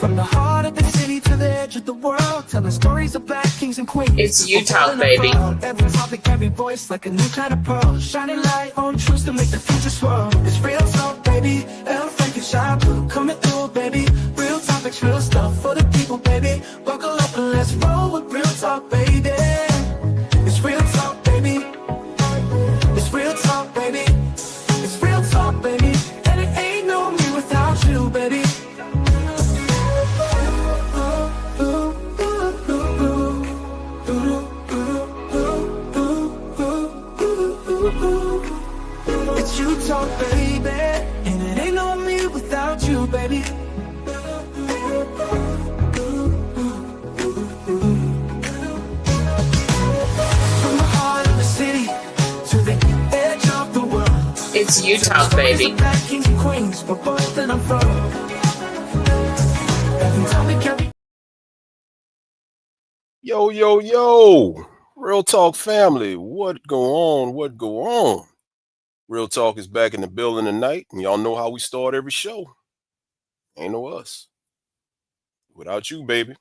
From the heart of the city to the edge of the world, telling stories of black kings and queens. It's Utah, baby. Every topic, every voice, like a new kind of pearl. Shining light on truths to make the future swirl. It's real talk, baby. El Frank and Shy Blue coming through, baby. Real topics, real stuff for the people, baby. Buckle up and let's roll with real talk, baby. It's real talk, baby. It's real talk, baby. It's real talk, baby. And it ain't no me without you, baby. It's you talk, baby. And it ain't no me without you, baby. From the heart of the city to the edge of the world. It's Utah, baby. Black kings and queens, but both and I'm from. Every time we carry. Yo, yo, yo. Real Talk family. What go on? What go on? Real Talk is back in the building tonight, and y'all know how we start every show. Ain't no us without you, baby.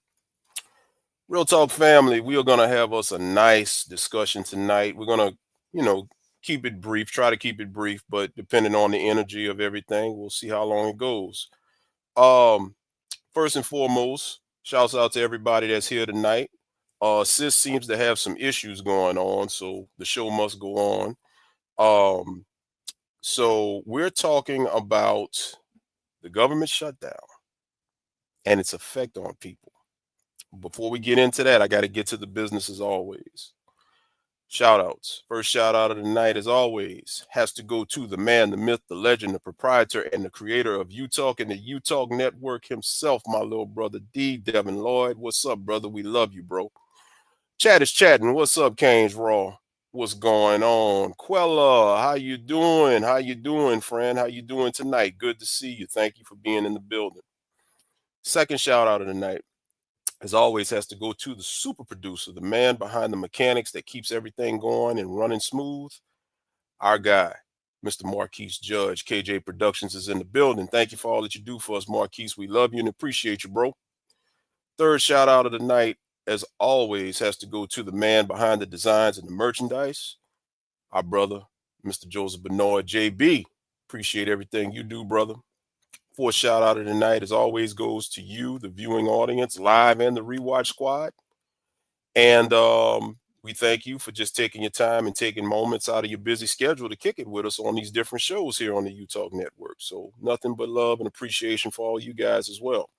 Real Talk family, we are going to have us a nice discussion tonight. We're going to, keep it brief, try to keep it brief, but depending on the energy of everything, we'll see how long it goes. First and foremost, shouts out to everybody that's here tonight. Sis seems to have some issues going on, so the show must go on. So we're talking about the government shutdown and its effect on people. Before we get into that, I got to get to the business as always. Shout outs. First shout out of the night, as always, has to go to the man, the myth, the legend, the proprietor, and the creator of UTalk and the UTalk Network himself, my little brother D. Devin Lloyd. What's up, brother? We love you, bro. Chat is chatting. What's up, Canes Raw? What's going on? Quella, how you doing? How you doing, friend? How you doing tonight? Good to see you. Thank you for being in the building. Second shout out of the night, as always, has to go to the super producer, the man behind the mechanics that keeps everything going and running smooth. Our guy, Mr. Marquise Judge, KJ Productions, is in the building. Thank you for all that you do for us, Marquise. We love you and appreciate you, bro. Third shout out of the night, as always, has to go to the man behind the designs and the merchandise, our brother, Mr. Joseph Benoit, JB. Appreciate everything you do, brother. Fourth shout out of the night, as always, goes to you, the viewing audience, live and the rewatch squad. And we thank you for just taking your time and taking moments out of your busy schedule to kick it with us on these different shows here on the UTalk Network. So nothing but love and appreciation for all you guys as well.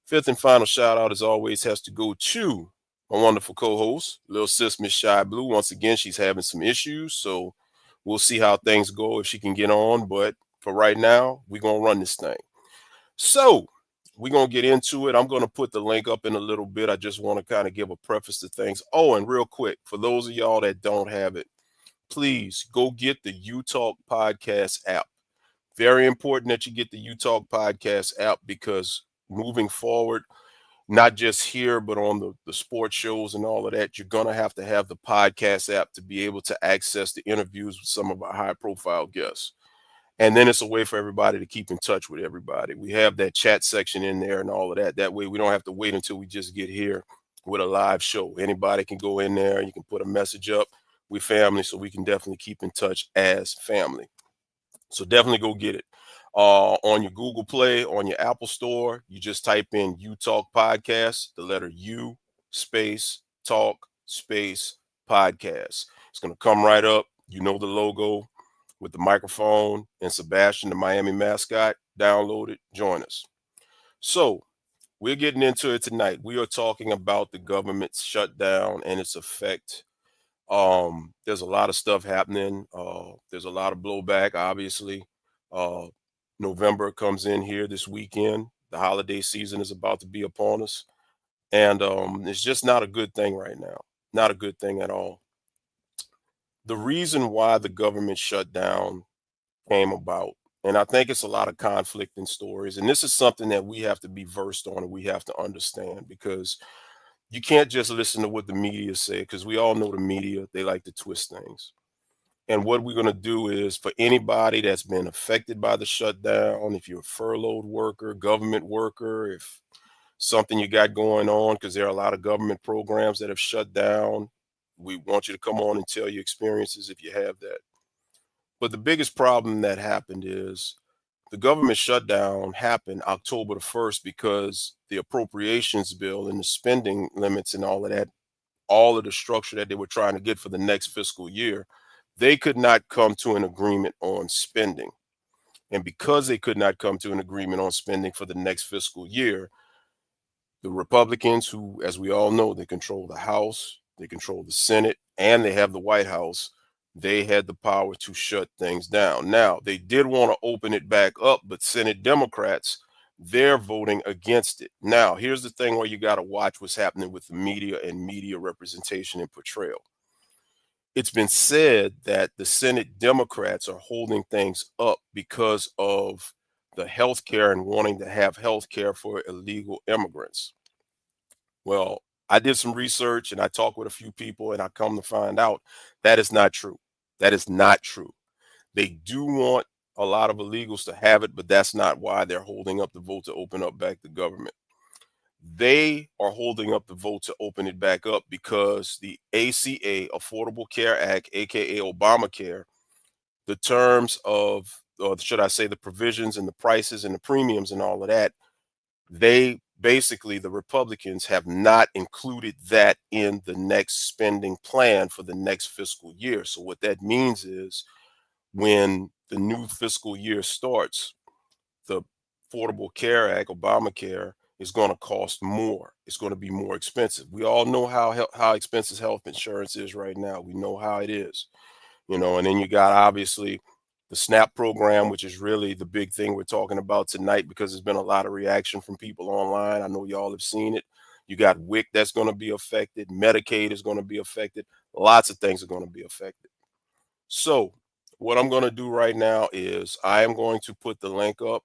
Fifth and final shout out, as always, has to go to my wonderful co-host, little sis Miss Shy Blue. Once again, she's having some issues, so we'll see how things go if she can get on. But for right now, we're going to run this thing. So we're going to get into it. I'm going to put the link up in a little bit. I just want to kind of give a preface to things. Oh, and real quick, for those of y'all that don't have it, please go get the UTalk Podcast app. Very important that you get the UTalk Podcast app, because moving forward, not just here, but on the sports shows and all of that, you're going to have the podcast app to be able to access the interviews with some of our high profile guests. And then it's a way for everybody to keep in touch with everybody. We have that chat section in there and all of that. That way we don't have to wait until we just get here with a live show. Anybody can go in there. You can put a message up. We're family, so we can definitely keep in touch as family. So definitely go get it. On your Google Play, on your Apple Store, you just type in UTalk Podcast, the letter U, space, talk, space, podcast. It's going to come right up. You know the logo with the microphone and Sebastian, the Miami mascot. Download it. Join us. So we're getting into it tonight. We are talking about the government shutdown and its effect. There's a lot of stuff happening. There's a lot of blowback, obviously. November comes in here this weekend. The holiday season is about to be upon us. And it's just not a good thing right now. Not a good thing at all. The reason why the government shutdown came about, and I think it's a lot of conflicting stories, and this is something that we have to be versed on and we have to understand, because you can't just listen to what the media say, because we all know the media, they like to twist things. And what we're going to do is, for anybody that's been affected by the shutdown, if you're a furloughed worker, government worker, if something you got going on, because there are a lot of government programs that have shut down, we want you to come on and tell your experiences if you have that. But the biggest problem that happened is the government shutdown happened October the 1st because the appropriations bill and the spending limits and all of that, all of the structure that they were trying to get for the next fiscal year, they could not come to an agreement on spending. And because they could not come to an agreement on spending for the next fiscal year, the Republicans, who, as we all know, they control the House, they control the Senate, and they have the White House, they had the power to shut things down. Now, they did want to open it back up, but Senate Democrats, they're voting against it. Now, here's the thing where you got to watch what's happening with the media and media representation and portrayal. It's been said that the Senate Democrats are holding things up because of the health care and wanting to have health care for illegal immigrants. Well, I did some research and I talked with a few people, and I come to find out that is not true. That is not true. They do want a lot of illegals to have it, but that's not why they're holding up the vote to open up back the government. They are holding up the vote to open it back up because the ACA, Affordable Care Act, aka Obamacare, the terms of, or should I say, the provisions and the prices and the premiums and all of that, they basically, the Republicans have not included that in the next spending plan for the next fiscal year. So what that means is when the new fiscal year starts, the Affordable Care Act, Obamacare, is going to cost more. It's going to be more expensive. We all know how expensive health insurance is right now. We know how it is, and then you got obviously the SNAP program, which is really the big thing we're talking about tonight because there's been a lot of reaction from people online. I know y'all have seen it. You got WIC that's going to be affected. Medicaid is going to be affected. Lots of things are going to be affected. So what I'm going to do right now is I am going to put the link up,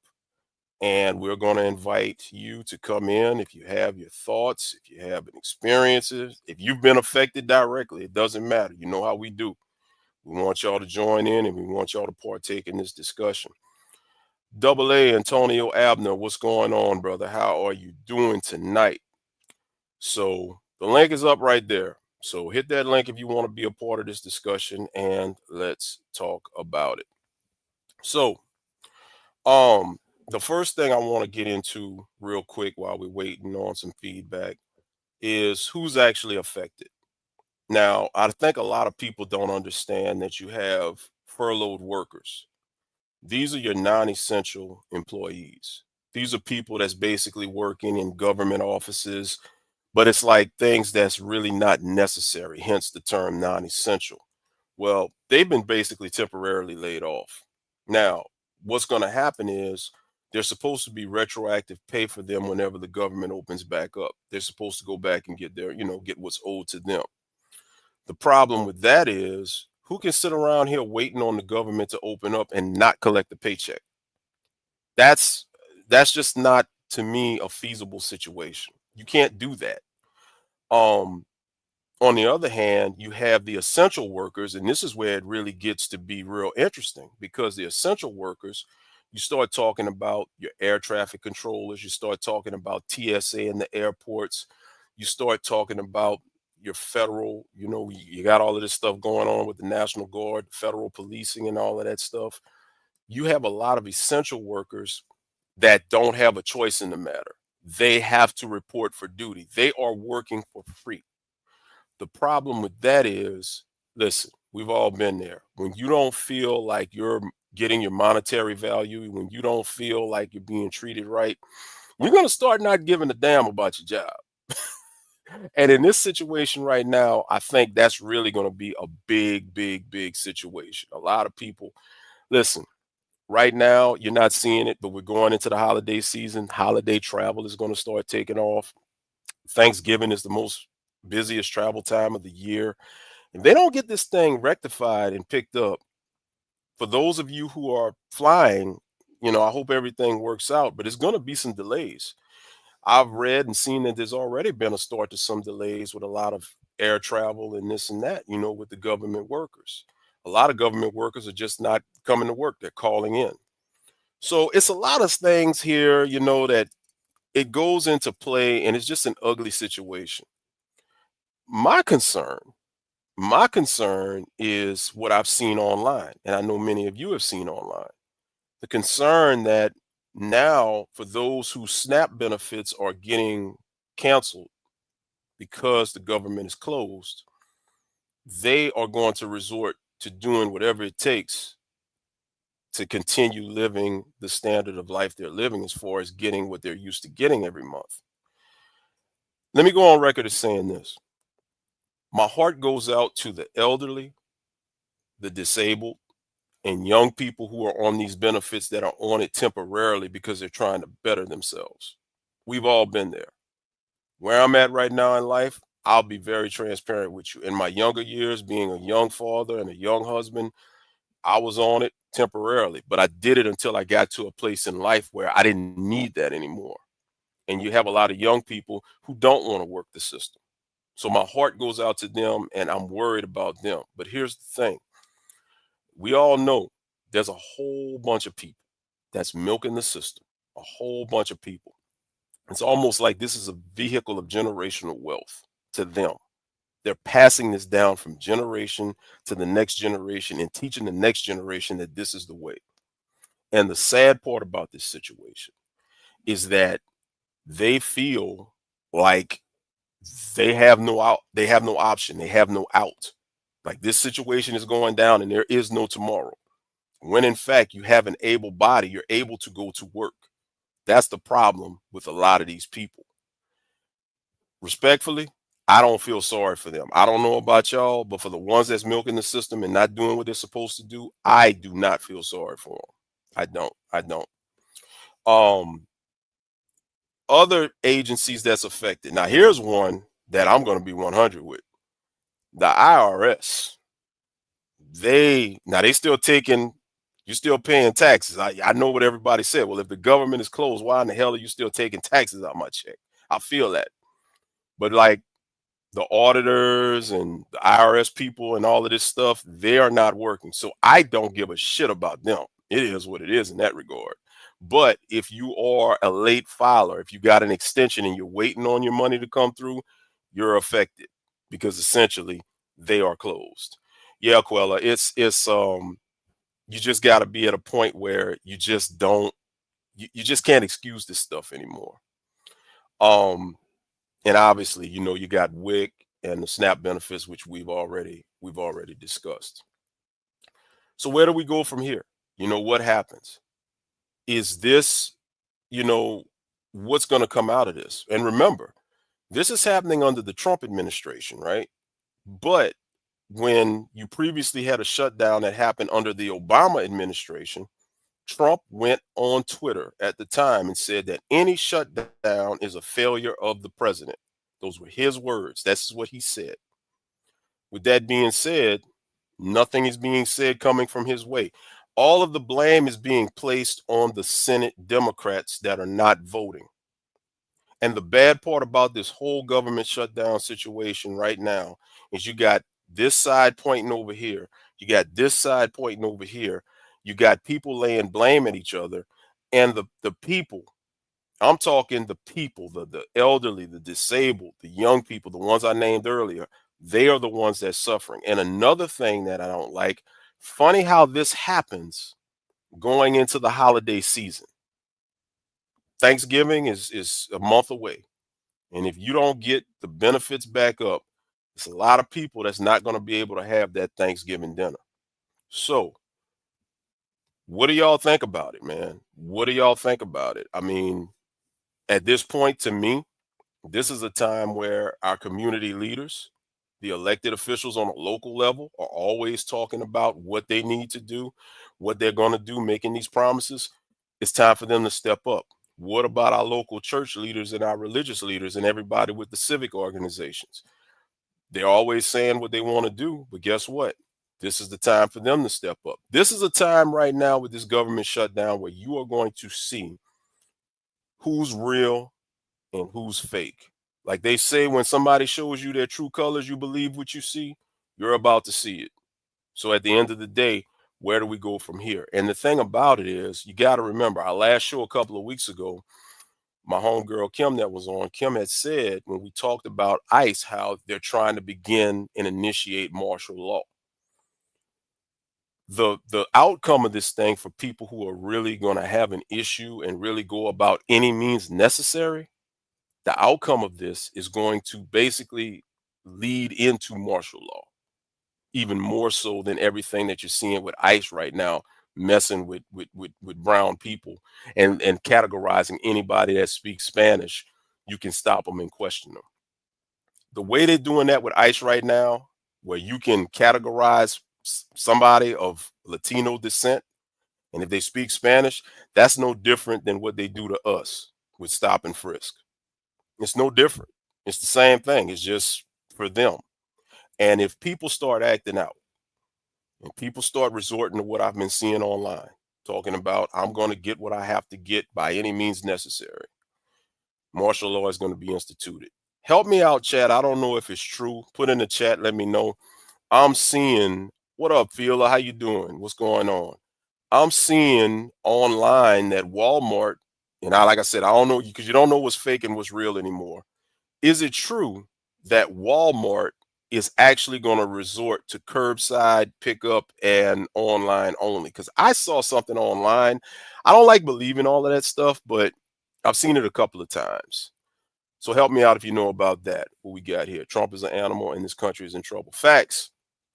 and we're going to invite you to come in if you have your thoughts, if you have experiences, if you've been affected directly. It doesn't matter. You know how we do. We want y'all to join in, and we want y'all to partake in this discussion. Double A, Antonio Abner, what's going on, brother? How are you doing tonight? So the link is up right there. So hit that link if you want to be a part of this discussion, and let's talk about it. So, the first thing I want to get into real quick while we're waiting on some feedback is who's actually affected. Now, I think a lot of people don't understand that you have furloughed workers. These are your non-essential employees. These are people that's basically working in government offices, but it's like things that's really not necessary, hence the term non-essential. Well, they've been basically temporarily laid off. Now, what's going to happen is there's supposed to be retroactive pay for them whenever the government opens back up. They're supposed to go back and get their, get what's owed to them. The problem with that is who can sit around here waiting on the government to open up and not collect a paycheck? That's just not, to me, a feasible situation. You can't do that. On the other hand, you have the essential workers, and this is where it really gets to be real interesting, because the essential workers, you start talking about your air traffic controllers, you start talking about TSA in the airports, you start talking about your federal, you got all of this stuff going on with the National Guard, federal policing, and all of that stuff. You have a lot of essential workers that don't have a choice in the matter. They have to report for duty. They are working for free. The problem with that is, listen, we've all been there. When you don't feel like you're getting your monetary value, when you don't feel like you're being treated right, you're going to start not giving a damn about your job. And in this situation right now, I think that's really going to be a big, big, big situation. A lot of people, listen, right now, you're not seeing it, but we're going into the holiday season. Holiday travel is going to start taking off. Thanksgiving is the most busiest travel time of the year. If they don't get this thing rectified and picked up, for those of you who are flying, I hope everything works out, but it's going to be some delays. I've read and seen that there's already been a start to some delays with a lot of air travel and this and that, with the government workers. A lot of government workers are just not coming to work. They're calling in. So it's a lot of things here, that it goes into play, and it's just an ugly situation. My concern, my concern is what I've seen online, and I know many of you have seen online. The concern that now for those whose SNAP benefits are getting canceled because the government is closed, they are going to resort to doing whatever it takes to continue living the standard of life they're living as far as getting what they're used to getting every month. Let me go on record as saying this. My heart goes out to the elderly, the disabled, and young people who are on these benefits that are on it temporarily because they're trying to better themselves. We've all been there. Where I'm at right now in life, I'll be very transparent with you. In my younger years, being a young father and a young husband, I was on it temporarily, but I did it until I got to a place in life where I didn't need that anymore. And you have a lot of young people who don't want to work the system. So my heart goes out to them and I'm worried about them. But here's the thing. We all know there's a whole bunch of people that's milking the system, a whole bunch of people. It's almost like this is a vehicle of generational wealth to them. They're passing this down from generation to the next generation and teaching the next generation that this is the way. And the sad part about this situation is that they feel like they have no out, they have no option, they have no out. Like this situation is going down and there is no tomorrow. When in fact you have an able body, you're able to go to work. That's the problem with a lot of these people. Respectfully, I don't feel sorry for them. I don't know about y'all, but for the ones that's milking the system and not doing what they're supposed to do, I do not feel sorry for them. I don't. I don't. Um, Other agencies that's affected. Now, here's one that I'm going to be 100 with. The IRS. They still taking, you're still paying taxes. I know what everybody said. Well, if the government is closed, why in the hell are you still taking taxes out my check? I feel that. But like the auditors and the IRS people and all of this stuff, they are not working. So I don't give a shit about them. It is what it is in that regard. But if you are a late filer, if you got an extension and you're waiting on your money to come through, you're affected because essentially they are closed. Yeah, Quella, it's you just got to be at a point where you just don't you just can't excuse this stuff anymore. Um and obviously, you know, you got WIC and the SNAP benefits, which we've already discussed. So where do we go from here? You know, what happens? Is this, you know, what's going to come out of this? And remember, this is happening under the Trump administration, right? But when you previously had a shutdown that happened under the Obama administration, Trump went on Twitter at the time and said that any shutdown is a failure of the president. Those were his words. That's what he said. With that being said, nothing is being said coming from his way. All of the blame is being placed on the Senate Democrats that are not voting. And the bad part about this whole government shutdown situation right now is you got this side pointing over here, you got this side pointing over here, you got people laying blame at each other, and the people, I'm talking the people, the elderly, the disabled, the young people, the ones I named earlier, they are the ones that's suffering. And another thing that I don't like, funny how this happens going into the holiday season. Thanksgiving is a month away. And if you don't get the benefits back up, it's a lot of people that's not going to be able to have that Thanksgiving dinner. So, what do y'all think about it, man? What do y'all think about it? I mean, at this point, to me, this is a time where our community leaders, the elected officials on a local level, are always talking about what they need to do, what they're going to do, making these promises. It's time for them to step up. What about our local church leaders and our religious leaders and everybody with the civic organizations? They're always saying what they want to do, but guess what? This is the time for them to step up. This is a time right now with this government shutdown where you are going to see who's real and who's fake. Like they say, when somebody shows you their true colors, you believe what you see, you're about to see it. So at the end of the day, where do we go from here? And the thing about it is, you got to remember our last show a couple of weeks ago, my homegirl Kim that was on, Kim had said when we talked about ICE, how they're trying to begin and initiate martial law. The outcome of this thing for people who are really going to have an issue and really go about any means necessary, the outcome of this is going to basically lead into martial law, even more so than everything that you're seeing with ICE right now, messing with brown people and categorizing anybody that speaks Spanish. You can stop them and question them. The way they're doing that with ICE right now, where you can categorize somebody of Latino descent, and if they speak Spanish, that's no different than what they do to us with stop and frisk. It's no different. It's the same thing. It's just for them. And if people start acting out and people start resorting to what I've been seeing online, talking about, I'm going to get what I have to get by any means necessary, martial law is going to be instituted. Help me out, chat. I don't know if it's true. Put in the chat. Let me know. I'm seeing, what up, Fila? How you doing? What's going on? I'm seeing online that Walmart, and like I said, I don't know, because you don't know what's fake and what's real anymore. Is it true that Walmart is actually going to resort to curbside pickup and online only? Because I saw something online. I don't like believing all of that stuff, but I've seen it a couple of times. So help me out if you know about that. What we got here? Trump is an animal and this country is in trouble. Facts,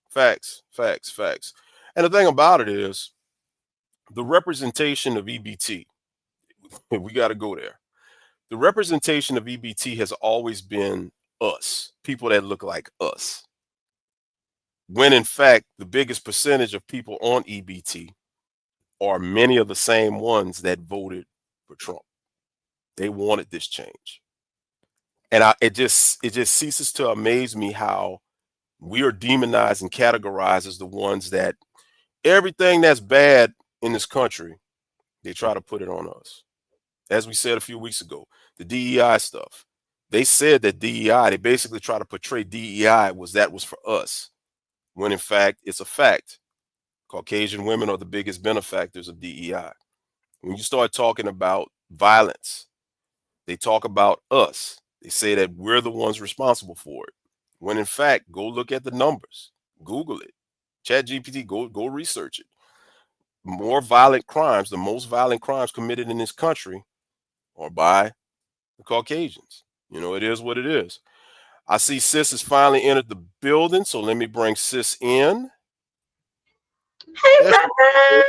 facts, facts, facts. And the thing about it is the representation of EBT. We got to go there. The representation of EBT has always been us, people that look like us. When in fact, the biggest percentage of people on EBT are many of the same ones that voted for Trump. They wanted this change. And it just ceases to amaze me how we are demonized and categorized as the ones that everything that's bad in this country, they try to put it on us. As we said a few weeks ago, the DEI stuff. They said that DEI, they basically try to portray DEI was for us, when in fact, it's a fact. Caucasian women are the biggest benefactors of DEI. When you start talking about violence, they talk about us. They say that we're the ones responsible for it. When in fact, go look at the numbers, Google it, Chat GPT, go research it. More violent crimes, the most violent crimes committed in this country are by the Caucasians. You know, it is what it is. I see Sis has finally entered the building, so let me bring Sis in. Hey, There she brother. is.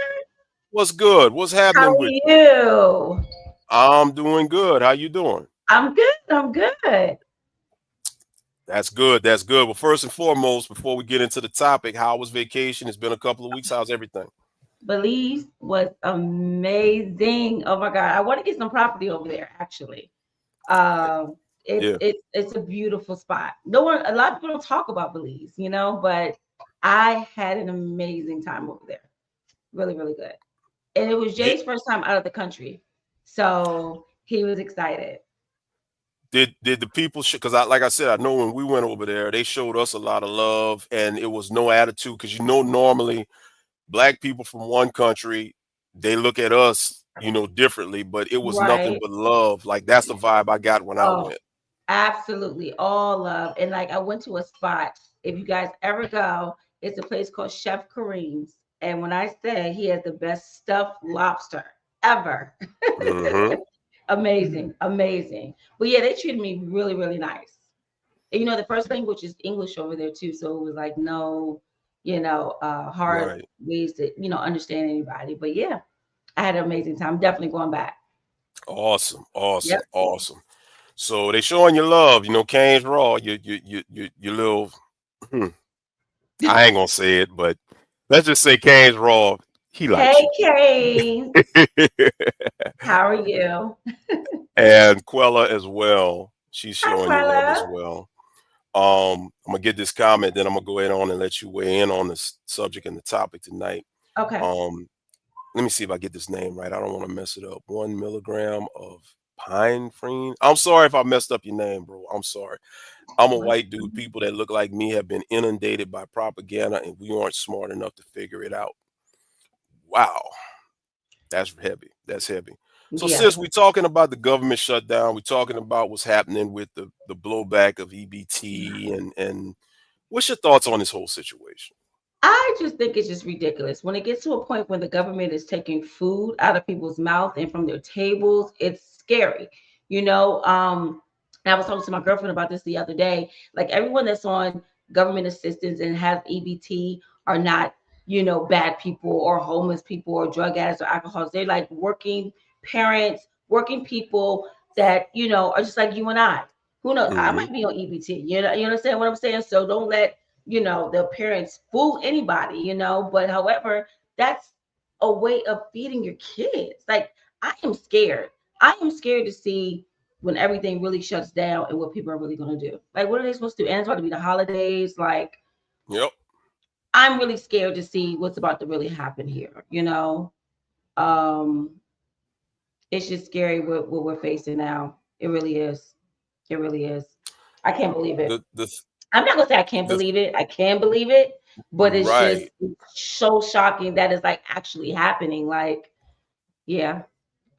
What's good? What's How happening are with you? you? I'm doing good. How you doing? I'm good. I'm good. That's good. That's good. Well, first and foremost, before we get into the topic, how was vacation? It's been a couple of weeks. How's everything? Belize was amazing. Oh my God. I want to get some property over there, actually. Um, it's Yeah. it's it's a beautiful spot. A lot of people don't talk about Belize, but I had an amazing time over there. Really, really good. And it was Did Jay's first time out of the country. So he was excited. did the people because like I said, I know when we went over there, they showed us a lot of love and it was no attitude because normally black people from one country, they look at us, differently, but it was nothing Right. but love. Like that's the vibe I got when I Oh, went. absolutely. All love. And like I went to a spot. If you guys ever go, it's a place called Chef Kareem's. And when I say he has the best stuffed lobster ever, Hmm. amazing, amazing. But yeah, they treated me really, really nice. And, the first language is English over there too. So it was like no, hard Right. ways to, understand anybody. But yeah, I had an amazing time. Definitely going back. Awesome. Yep. Awesome. Awesome. So they showing you love, Cane's Raw, your little I ain't gonna say it, but let's just say Kane's Raw, he likes Hey, you. Kane. How are you? And Quella as well. She's Hi, showing you love as Carla. well. I'm gonna get this comment, then I'm gonna go ahead on and let you weigh in on this subject and the topic tonight. Okay. Um, let me see if I get this name right. I don't want to mess it up. 1 milligram of pine freen. I'm sorry if I messed up your name, bro. I'm sorry. I'm a white dude. People that look like me have been inundated by propaganda, and we aren't smart enough to figure it out. Wow, that's heavy. That's heavy. So Yeah. since we're talking about the government shutdown, we're talking about what's happening with the blowback of EBT and what's your thoughts on this whole situation? I just think it's just ridiculous. When it gets to a point when the government is taking food out of people's mouth and from their tables, it's scary. You know, I was talking to my girlfriend about this the other day. Like everyone that's on government assistance and has EBT are not, bad people or homeless people or drug addicts or alcoholics. They're like working parents, working people that, are just like you and I. Who knows? I Hmm. might be on EBT. You understand what I'm saying? So don't let the parents fool anybody, but however, that's a way of feeding your kids. Like, I am scared. I am scared to see when everything really shuts down and what people are really going to do. Like, what are they supposed to do? And it's about to be the holidays. Like, Yep. I'm really scared to see what's about to really happen here. Um, it's just scary what we're facing now. It really is. It really is. I can't believe it. The I'm not gonna say I can't the believe it. I can believe it, but it's just right. so shocking that it's like actually happening. Like, yeah,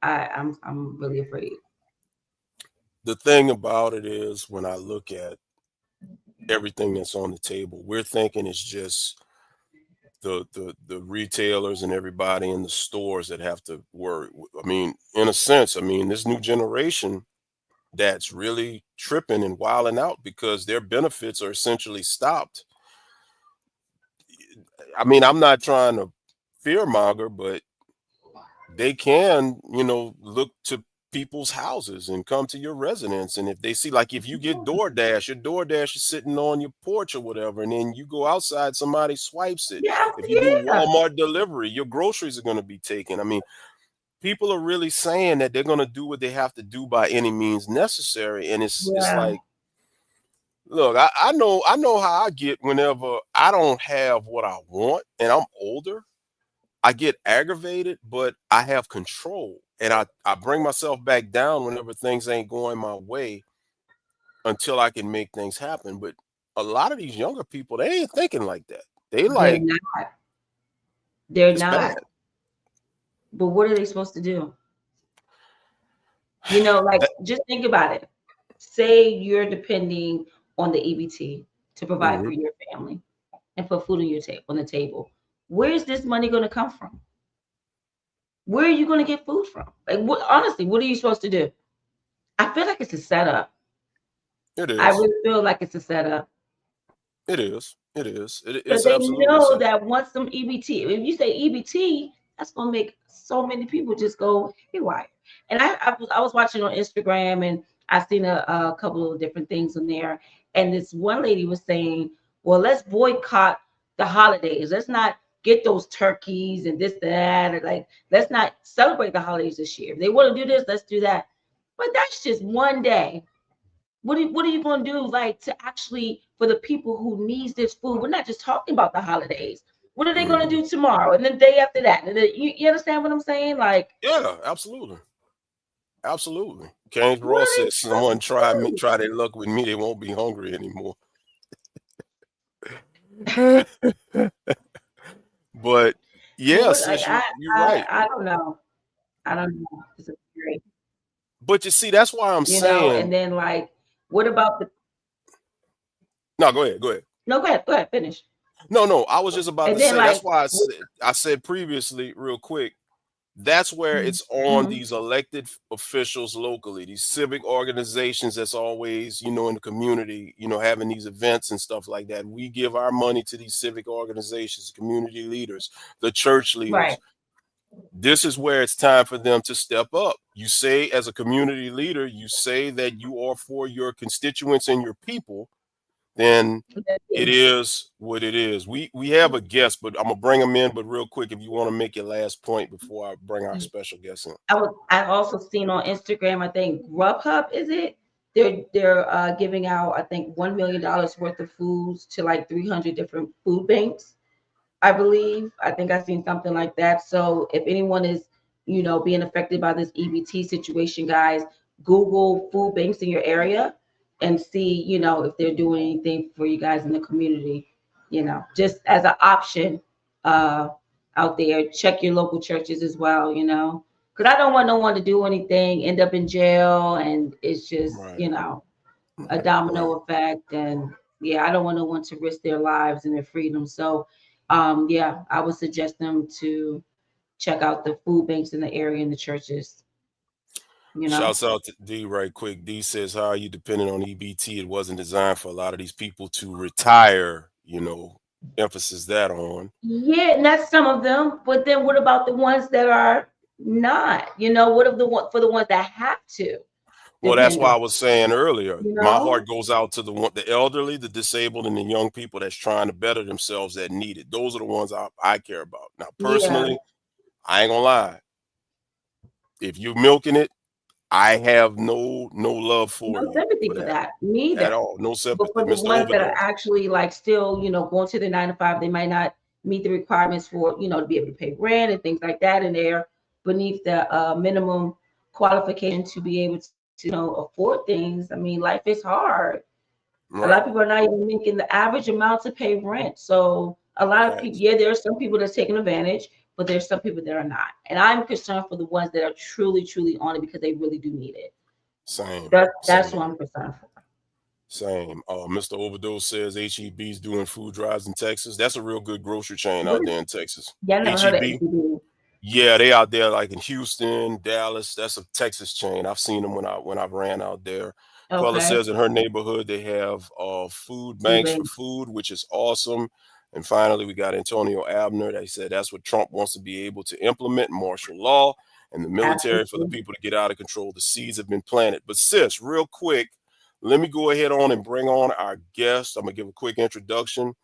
I'm really afraid. The thing about it is when I look at everything that's on the table, we're thinking it's just the retailers and everybody in the stores that have to worry. I mean, in a sense, I mean, this new generation that's really tripping and wilding out because their benefits are essentially stopped. I mean, I'm not trying to fearmonger, but they can, look to people's houses and come to your residence. And if they see, like, if you get DoorDash, your DoorDash is sitting on your porch or whatever, and then you go outside, somebody swipes it. Yeah, If you do yeah, Walmart delivery, your groceries are going to be taken. I mean, people are really saying that they're going to do what they have to do by any means necessary. And it's yeah, like, look, I know how I get whenever I don't have what I want and I'm older. I get aggravated, but I have control. And I bring myself back down whenever things ain't going my way until I can make things happen. But a lot of these younger people, they ain't thinking like that. They they're like, not. They're it's bad. not. But what are they supposed to do? Like That, just think about it. Say you're depending on the EBT to provide for mhm. your family and put food on your table on the table. Where's this money going to come from? Where are you going to get food from? Like, honestly, what are you supposed to do? I feel like it's a setup. It I is. really feel like it's a setup It is. It is. because It's they absolutely know so. that once some EBT, if you say EBT, that's going to make so many people just go haywire. And I was watching on Instagram and I seen a couple of different things on there. And this one lady was saying, well, let's boycott the holidays. Let's not get those turkeys and this, that. Or like, let's not celebrate the holidays this year. If they want to do this, let's do that. But that's just one day. What are you going to do like to actually for the people who needs this food? We're not just talking about the holidays. What are they going to Mhm. do tomorrow and the day after that? And then, you understand what I'm saying? Like, Yeah, absolutely. Absolutely. James what Ross are they said, supposed someone try to their luck with me, they won't be hungry anymore. But do? yeah, What like sis, I you're I right. I don't know. I don't know. It's a great, But you see, that's why I'm and saying, then like, what about the? no, go ahead, go ahead. No, go ahead, finish. No, I was just about And to then say that's like, why I said previously, real quick, that's where it's on mhm. these elected officials locally, these civic organizations that's always, in the community, having these events and stuff like that. We give our money to these civic organizations, community leaders, the church Right. leaders. This is where it's time for them to step up. You say, as a community leader, you say that you are for your constituents and your people, then it is what it is. We have a guest, but I'm gonna bring him in. But real quick, if you want to make your last point before I bring our special guest in. I also seen on Instagram, I think Grubhub is it? They're giving out I think $1 million worth of foods to like 300 different food banks. I believe. I think I seen something like that. So if anyone is, being affected by this EBT situation, guys, Google food banks in your area and see, if they're doing anything for you guys in the community, just as an option uh out there. Check your local churches as well, because I don't want no one to do anything, end up in jail, and it's just, Right. you know, a domino effect. And yeah, I don't want no one to risk their lives and their freedom. So yeah, I would suggest them to check out the food banks in the area and the churches, you know. Shouts out to D right quick. D says, how are you dependent on EBT? It wasn't designed for a lot of these people to retire, you know, emphasis that on. Yeah, and that's some of them. But then what about the ones that are not? You know, what of the one for the ones that have to Well, that's depend why on, I was saying earlier, you my know? heart goes out to the elderly, the disabled, and the young people that's trying to better themselves that need it. Those are the ones I care about. Now, Yeah, personally, I ain't gonna lie. If you milking it, I have no love for no you sympathy for for that that. at Neither. all. No But sympathy, for the Mr. ones that are Overdose. actually like still, you know, going to the 9 to 5, they might not meet the requirements for, you know, to be able to pay rent and things like that, and they're beneath the minimum qualification to be able to, you know, afford things. I mean, life is hard. A lot Right. of people are not even making the average amount to pay rent. So a lot of people, Facts. yeah, there are some people that's taking advantage, but there's some people that are not. And I'm concerned for the ones that are truly, truly on it because they really do need it. Same. That's what Same. I'm concerned for. Same. Mr. Overdose says HEB's doing food drives in Texas. That's a real good grocery chain What out is, there in Texas. yeah, I never heard of HEB. HEB. Yeah, they out there like in Houston, Dallas. That's a Texas chain. I've seen them when I ran out there. Quella Okay. says in her neighborhood they have food Food banks for bank. food, which is awesome. And finally, we got Antonio Abner. They said that's what Trump wants to be able to implement martial law and the military for the Absolutely. people to get out of control. The seeds have been planted. But sis, real quick, let me go ahead on and bring on our guest. I'm gonna give a quick introduction.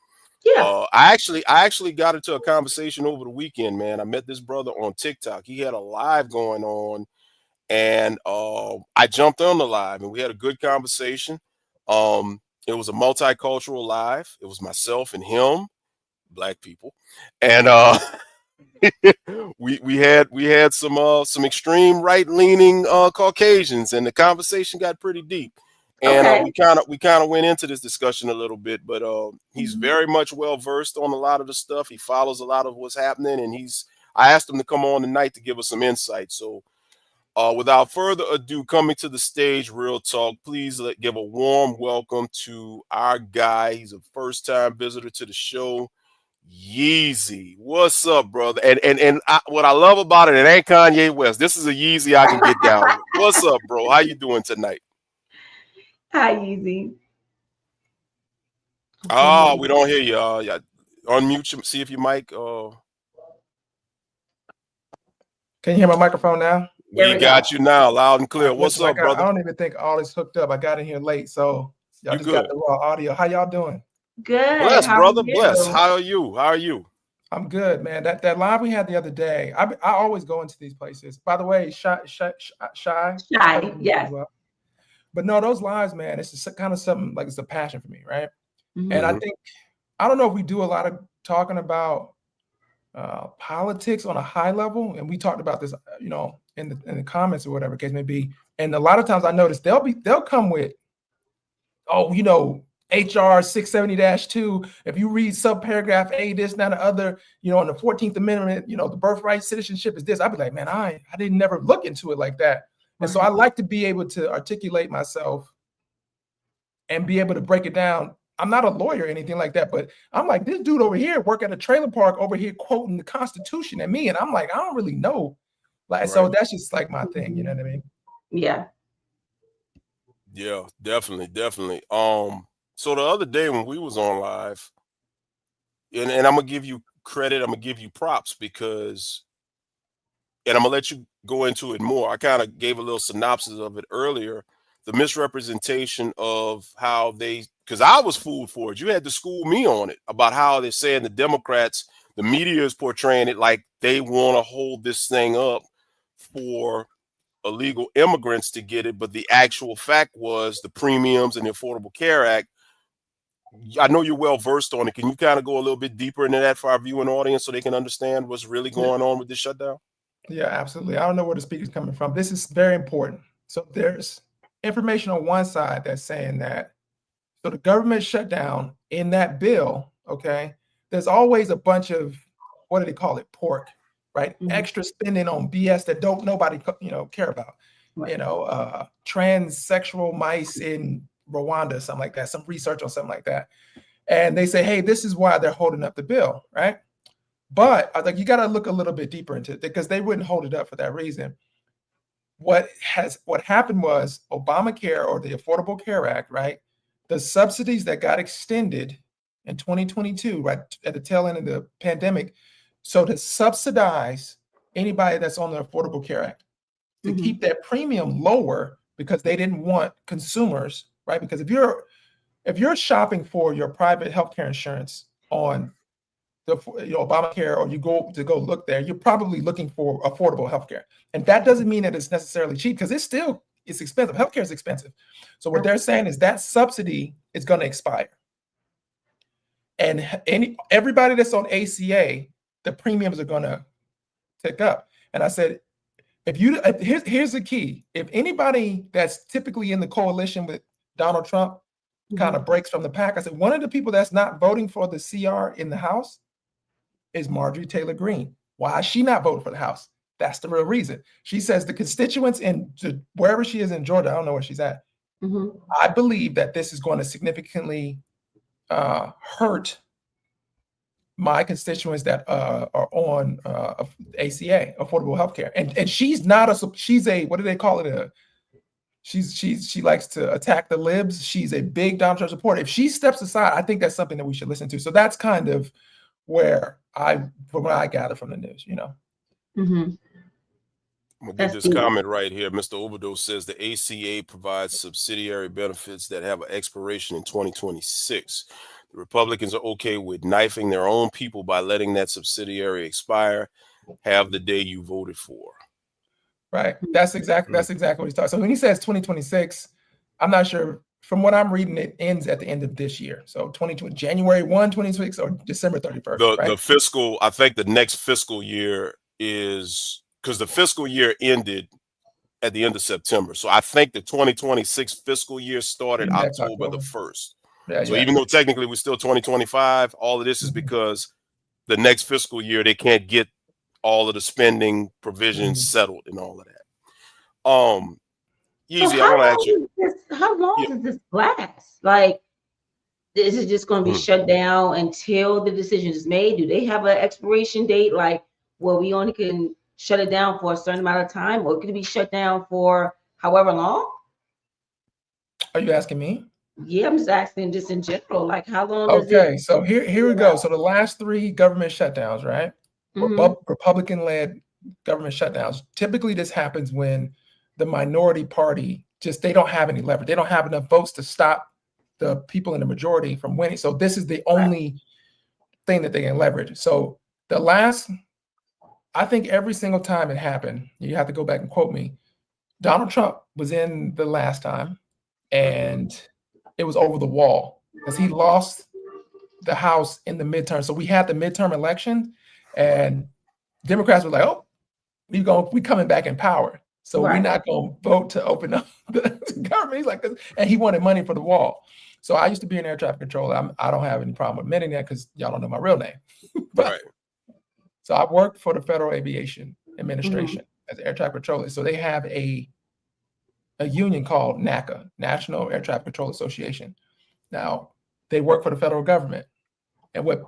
Yeah. I actually got into a conversation over the weekend, man. I met this brother on TikTok. He had a live going on, and I jumped on the live, and we had a good conversation. It was a multicultural live. It was myself and him, black people, and we had some extreme right leaning Caucasians, and the conversation got pretty deep. And Okay. we kind of went into this discussion a little bit, but he's Mhm. very much well versed on a lot of the stuff. He follows a lot of what's happening, and I asked him to come on tonight to give us some insight. So without further ado, coming to the stage, Real Talk, please give a warm welcome to our guy. He's a first time visitor to the show. Yeezy, what's up, brother? What I love about it ain't Kanye West. This is a Yeezy I can get down with. What's up, bro? How you doing tonight? Hi, Easy. Okay, Ah, maybe. we don't hear you. Yeah, unmute you. See if your mic. Can you hear my microphone now? There We we go. got you now, loud and clear. What's Listen, up, I brother? don't even think all is hooked up. I got in here late, so y'all You just got good? the raw audio. How y'all doing? Good. Bless, How are brother. Bless. you? How are you? How are you? I'm good, man. That live we had the other day. I always go into these places. By the way, shy. Shy. Yes. Well. But no, those lives, man. It's just kind of something like it's a passion for me, right? And I Hmm. think I don't know if we do a lot of talking about politics on a high level, and we talked about this, in the comments or whatever case may be. And a lot of times I notice they'll come with, HR 670-2. If you read subparagraph A, this, that, the other, in the 14th Amendment, the birthright citizenship is this. I'd be like, man, I didn't never look into it like that. And so I like to be able to articulate myself and be able to break it down. I'm not a lawyer or anything like that, but I'm like, this dude over here work at a trailer park over here quoting the Constitution at me. And I'm like, I don't really know. Like, so Right. that's just like my thing. You know what I mean? Yeah. Yeah, definitely, definitely. So the other day when we was on live, and I'm gonna give you credit, I'm gonna give you props because, and I'm gonna let you go into it more. I kind of gave a little synopsis of it earlier. The misrepresentation of how because I was fooled for it. You had to school me on it about how they're saying the Democrats, the media is portraying it like they want to hold this thing up for illegal immigrants to get it, but the actual fact was the premiums and the Affordable Care Act. I know you're well versed on it. Can you kind of go a little bit deeper into that for our viewing audience so they can understand what's really going on with this shutdown? Yeah, absolutely. I don't know where the speaker's coming from. This is very important. So there's information on one side that's saying that, so the government shutdown in that bill, okay, there's always a bunch of, what do they call it? Pork. right? Mhm. Extra spending on BS that don't nobody care about. Right. Transsexual mice in Rwanda, something like that, some research on something like that. And they say, hey, this is why they're holding up the bill, right? But I think you got to look a little bit deeper into it because they wouldn't hold it up for that reason. What happened was Obamacare, or the Affordable Care Act, right? The subsidies that got extended in 2022, right at the tail end of the pandemic, so to subsidize anybody that's on the Affordable Care Act, to Mhm. keep that premium lower, because they didn't want consumers, right? Because if you're shopping for your private healthcare insurance on the Obamacare, or you go look there, you're probably looking for affordable healthcare. And that doesn't mean that it's necessarily cheap, because it's expensive. Healthcare is expensive. So what they're saying is that subsidy is going to expire. And everybody that's on ACA, the premiums are going to tick up. And I said, here's the key. If anybody that's typically in the coalition with Donald Trump kind of breaks from the pack, I said, one of the people that's not voting for the CR in the House is Marjorie Taylor Greene. Why is she not voting for the House? That's the real reason. She says the constituents wherever she is in Georgia, I don't know where she's at. Mhm. I believe that this is going to significantly hurt my constituents that are on ACA, affordable healthcare, and she's a what do they call it? She likes to attack the libs. She's a big Donald Trump supporter. If she steps aside, I think that's something that we should listen to. So that's kind of from what I gather from the news, Mhm. I'm gonna get That's this deep. comment right here. Mr. Overdose says the ACA provides subsidiary benefits that have an expiration in 2026. The Republicans are okay with knifing their own people by letting that subsidiary expire. Have the day you voted for. Right. That's exactly what he's talking. So when he says 2026, I'm not sure. From what I'm reading, it ends at the end of this year. So 2020, January 1, 2026, or December 31st. Right? The fiscal, I think the next fiscal year is, because the fiscal year ended at the end of September. So I think the 2026 fiscal year started Next October the October. 1st. Yeah, So yeah. even though technically we're still 2025, all of this is because the next fiscal year they can't get all of the spending provisions settled and all of that. So Yeezy, I want to ask you. how long Yeah. does this last? Like, is it just going to be shut down until the decision is made? Do they have an expiration date? Like, well, we only can shut it down for a certain amount of time, or could it be shut down for however long? Are you asking me? Yeah, I'm just asking just in general. Like, how long does it? Okay, so here we go. So the last 3 government shutdowns, right? Mhm. Republican-led government shutdowns. Typically, this happens when the minority party they don't have any leverage. They don't have enough votes to stop the people in the majority from winning. So this is the only thing that they can leverage. So I think every single time it happened, you have to go back and quote me, Donald Trump was in the last time, and it was over the wall because he lost the House in the midterm. So we had the midterm election, and Democrats were like, "Oh, we coming back in power, so we're not going to vote to open up the government." He's like, and he wanted money for the wall. So I used to be an air traffic controller. I don't have any problem admitting that because y'all don't know my real name. But so I worked for the Federal Aviation Administration as an air traffic controller. So they have a union called NACA, National Air Traffic Control Association. Now, they work for the federal government. And what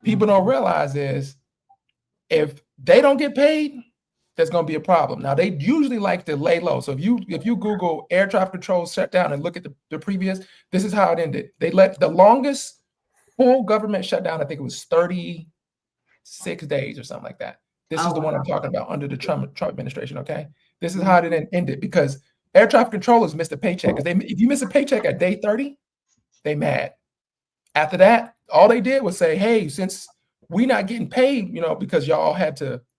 people don't realize is if they don't get paid, there's going to be a problem. Now, they usually like to lay low. So if you Google air traffic control shutdown and look at the previous, this is how it ended. They let the longest full government shutdown, I think it was 36 days or something like that. This is the one I'm talking about under the Trump administration, okay? This is how it ended because air traffic controllers missed a paycheck. If you miss a paycheck at day 30, they mad. After that, all they did was say, hey, since we not getting paid, because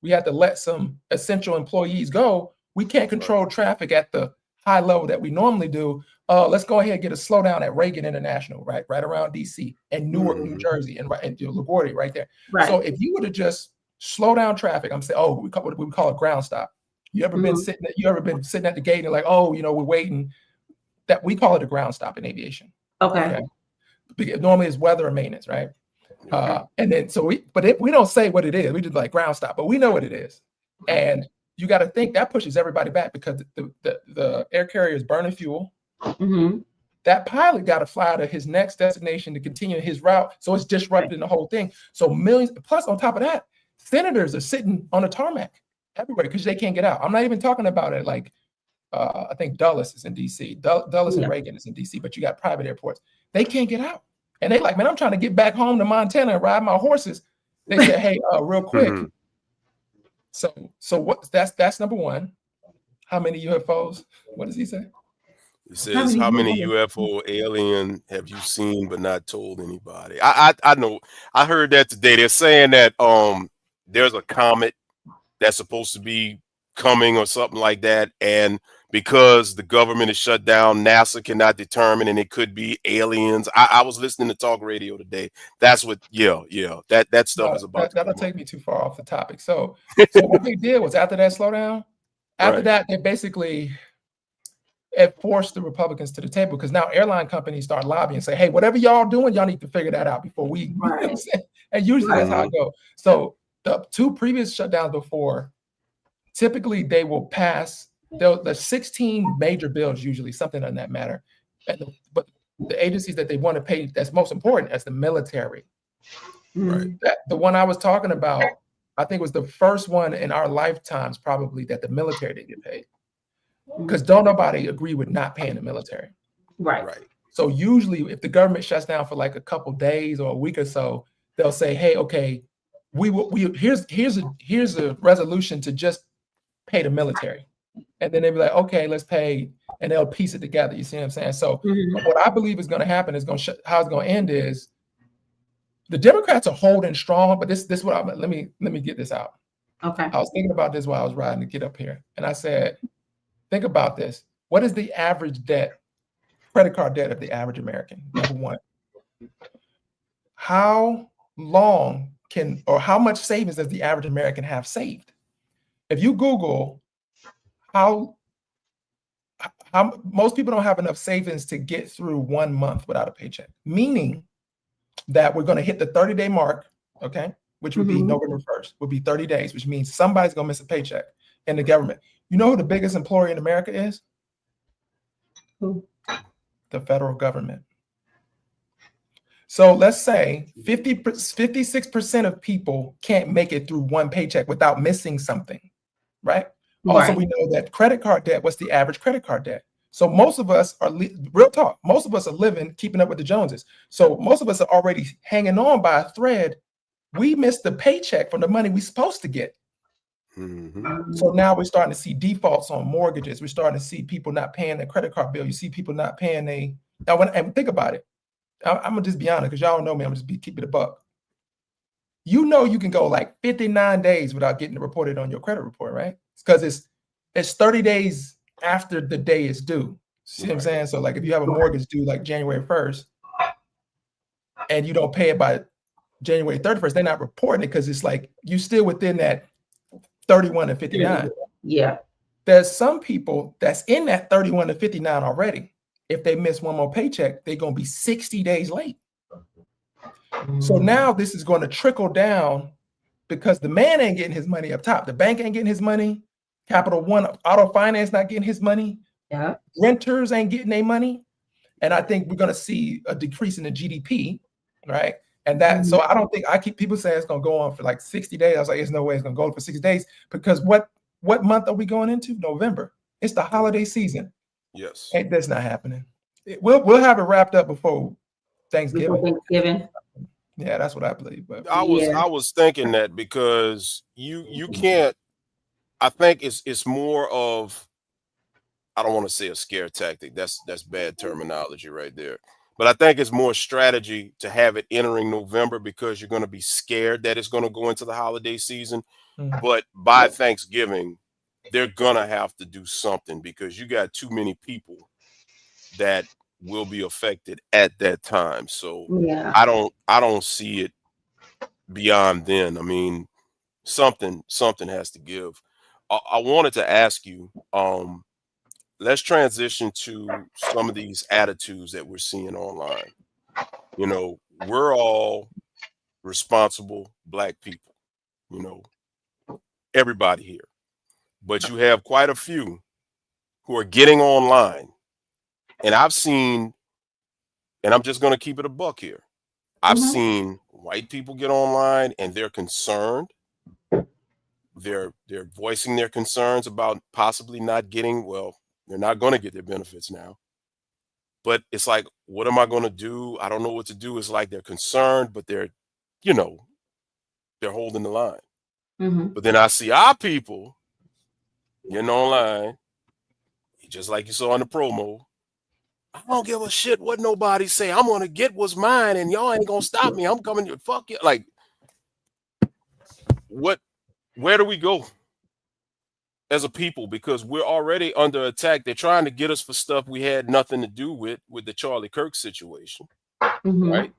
we had to let some essential employees go, we can't control traffic at the high level that we normally do. Let's go ahead and get a slowdown at Reagan International, right around DC and Newark, New Jersey, and LaGuardia right there. Right. So if you were to just slow down traffic, I'm saying, we call it ground stop. You ever been sitting at the gate and like, we're waiting? That we call it a ground stop in aviation. Okay. Normally it's weather and maintenance, right? And then so we don't say what it is. We just like ground stop, but we know what it is. And you got to think that pushes everybody back because the air carrier is burning fuel. Mm-hmm. That pilot got to fly to his next destination to continue his route. So it's disrupting the whole thing. So millions, plus on top of that, senators are sitting on the tarmac everywhere because they can't get out. I'm not even talking about it like, I think Dulles is in DC. Dulles and Reagan is in DC, but you got private airports. They can't get out. And they like, man, I'm trying to get back home to Montana and ride my horses. They said, hey, real quick. So what? That's number one. How many UFOs? What does he say? It says, how many UFO alien have you seen but not told anybody? I know. I heard that today. They're saying that there's a comet that's supposed to be coming or something like that, and because the government is shut down, NASA cannot determine, and it could be aliens. I was listening to talk radio today. That's what, that stuff is about. That'll take me too far off the topic. So what they did was after that slowdown, after that, they basically it forced the Republicans to the table because now airline companies start lobbying and say, hey, whatever y'all doing, y'all need to figure that out before we. And usually that's how it goes. So the two previous shutdowns before, typically they will pass. The 16 major bills, usually something on that matter, but the agencies that they want to pay that's most important as the military. Right. The one I was talking about, I think was the first one in our lifetimes probably that the military didn't get paid because don't nobody agree with not paying the military. Right. So usually if the government shuts down for like a couple days or a week or so, they'll say, hey, okay, here's a resolution to just pay the military. And then they'll be like, okay, let's pay, and they'll piece it together. You see what I'm saying? So what I believe is going to happen is how it's going to end is the Democrats are holding strong, but this what let me get this out. Okay. I was thinking about this while I was riding to get up here, and I said, think about this. What is the average credit card debt of the average American? Number one. How long how much savings does the average American have saved? If you Google how most people don't have enough savings to get through 1 month without a paycheck, meaning that we're going to hit the 30-day mark, okay, which would be November 1st, would be 30 days, which means somebody's going to miss a paycheck in the government. You know who the biggest employer in America is? Who? The federal government. So let's say 56% of people can't make it through one paycheck without missing something, right? Also, we know that credit card debt, what's the average credit card debt? So most of us are, real talk, most of us are living, keeping up with the Joneses. So most of us are already hanging on by a thread. We missed the paycheck from the money we're supposed to get. So now we're starting to see defaults on mortgages. We're starting to see people not paying their credit card bill. You see people not paying and think about it. I'm going to just be honest because y'all don't know me. I'm just keeping it a buck. You know you can go like 59 days without getting it reported on your credit report, right? Because it's 30 days after the day is due. See what I'm saying? So like if you have a mortgage due like January 1st and you don't pay it by January 31st, they're not reporting it because it's like you still within that 31 and 59. Yeah. There's some people that's in that 31 to 59 already. If they miss one more paycheck, they're going to be 60 days late. So now this is going to trickle down because the man ain't getting his money up top. The bank ain't getting his money. Capital One Auto Finance not getting his money. Yeah. Renters ain't getting their money. And I think we're going to see a decrease in the GDP, right? And that, so I don't think, I keep people saying it's going to go on for like 60 days. I was like, there's no way it's going to go for 60 days because what month are we going into? November. It's the holiday season. Yes. Hey, that's not happening. We'll have it wrapped up before Thanksgiving. Yeah, that's what I believe. But I was thinking that because you can't. I think it's more of, I don't want to say a scare tactic. That's bad terminology right there. But I think it's more strategy to have it entering November because you're going to be scared that it's going to go into the holiday season. But by Thanksgiving, they're going to have to do something because you got too many people that will be affected at that time. So I don't see it beyond then. I mean, something has to give. I wanted to ask you, let's transition to some of these attitudes that we're seeing online. You know, we're all responsible Black people, you know, everybody here. But you have quite a few who are getting online. And I've seen, and I'm just going to keep it a buck here. I've seen white people get online and they're concerned. They're voicing their concerns about possibly not getting, well, they're not going to get their benefits now. But it's like, what am I going to do? I don't know what to do. It's like they're concerned, but they're, you know, they're holding the line. But then I see our people getting online, just like you saw in the promo. I don't give a shit what nobody say. I'm going to get what's mine and y'all ain't going to stop me. I'm coming to fuck you. Like, where do we go as a people? Because we're already under attack. They're trying to get us for stuff we had nothing to do with the Charlie Kirk situation, right?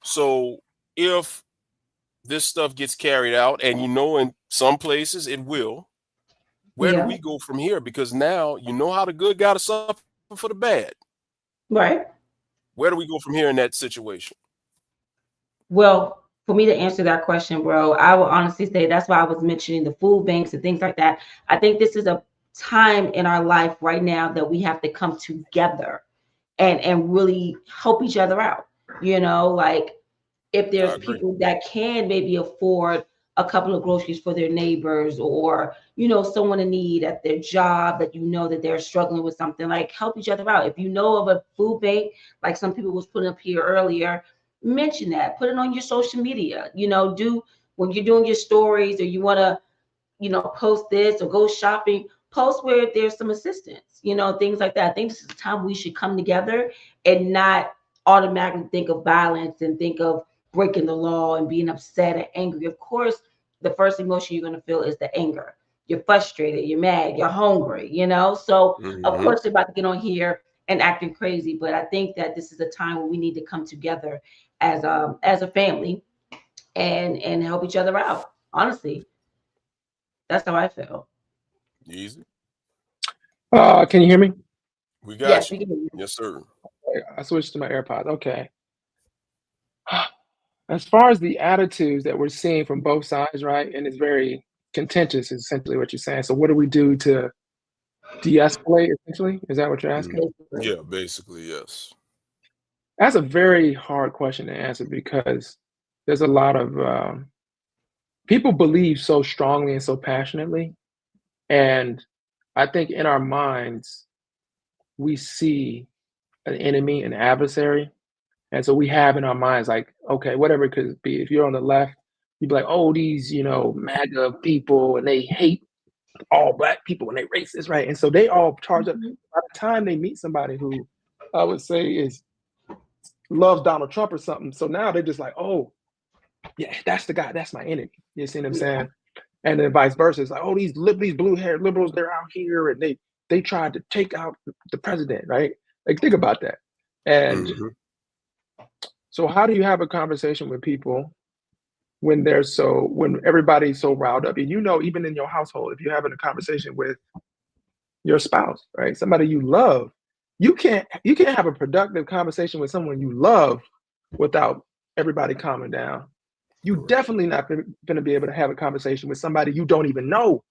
So if this stuff gets carried out, and you know, in some places it will, where do we go from here? Because now you know how the good got to suffer for the bad. Right. Where do we go from here in that situation? Well, for me to answer that question, bro, I will honestly say that's why I was mentioning the food banks and things like that. I think this is a time in our life right now that we have to come together and really help each other out. You know, like if there's people that can maybe afford a couple of groceries for their neighbors, or, you know, someone in need at their job that you know that they're struggling with something, like help each other out. If you know of a food bank, like some people was putting up here earlier, mention that, put it on your social media, you know, do when you're doing your stories, or you want to, you know, post this or go shopping, post where there's some assistance, you know, things like that. I think this is the time we should come together and not automatically think of violence and think of breaking the law and being upset and angry. Of course, the first emotion you're going to feel is the anger. You're frustrated, you're mad, you're hungry, you know? So of course they're about to get on here and acting crazy. But I think that this is a time where we need to come together as a family and help each other out. Honestly, that's how I feel. Easy. Can you hear me? We got Yes, you. we can hear you. Yes, sir. I switched to my AirPods. Okay. As far as the attitudes that we're seeing from both sides, right? And it's very contentious, is essentially what you're saying. So what do we do to de-escalate, essentially? Is that what you're asking? Yeah, basically, yes. That's a very hard question to answer, because there's a lot of people believe so strongly and so passionately. And I think in our minds, we see an enemy, an adversary. And so we have in our minds, like, okay, whatever it could be. If you're on the left, you'd be like, oh, these, you know, MAGA people, and they hate all Black people and they racist, right? And so they all charge up. By the time they meet somebody who I would say loves Donald Trump or something, so now they're just like, oh, yeah, that's the guy, that's my enemy. You see what I'm saying? And then vice versa. It's like, oh, these blue-haired liberals, they're out here and they tried to take out the president, right? Like, think about that. And so how do you have a conversation with people when everybody's so riled up? And you know, even in your household, if you're having a conversation with your spouse, right? Somebody you love, you can't have a productive conversation with someone you love without everybody calming down. You definitely not going to be able to have a conversation with somebody you don't even know,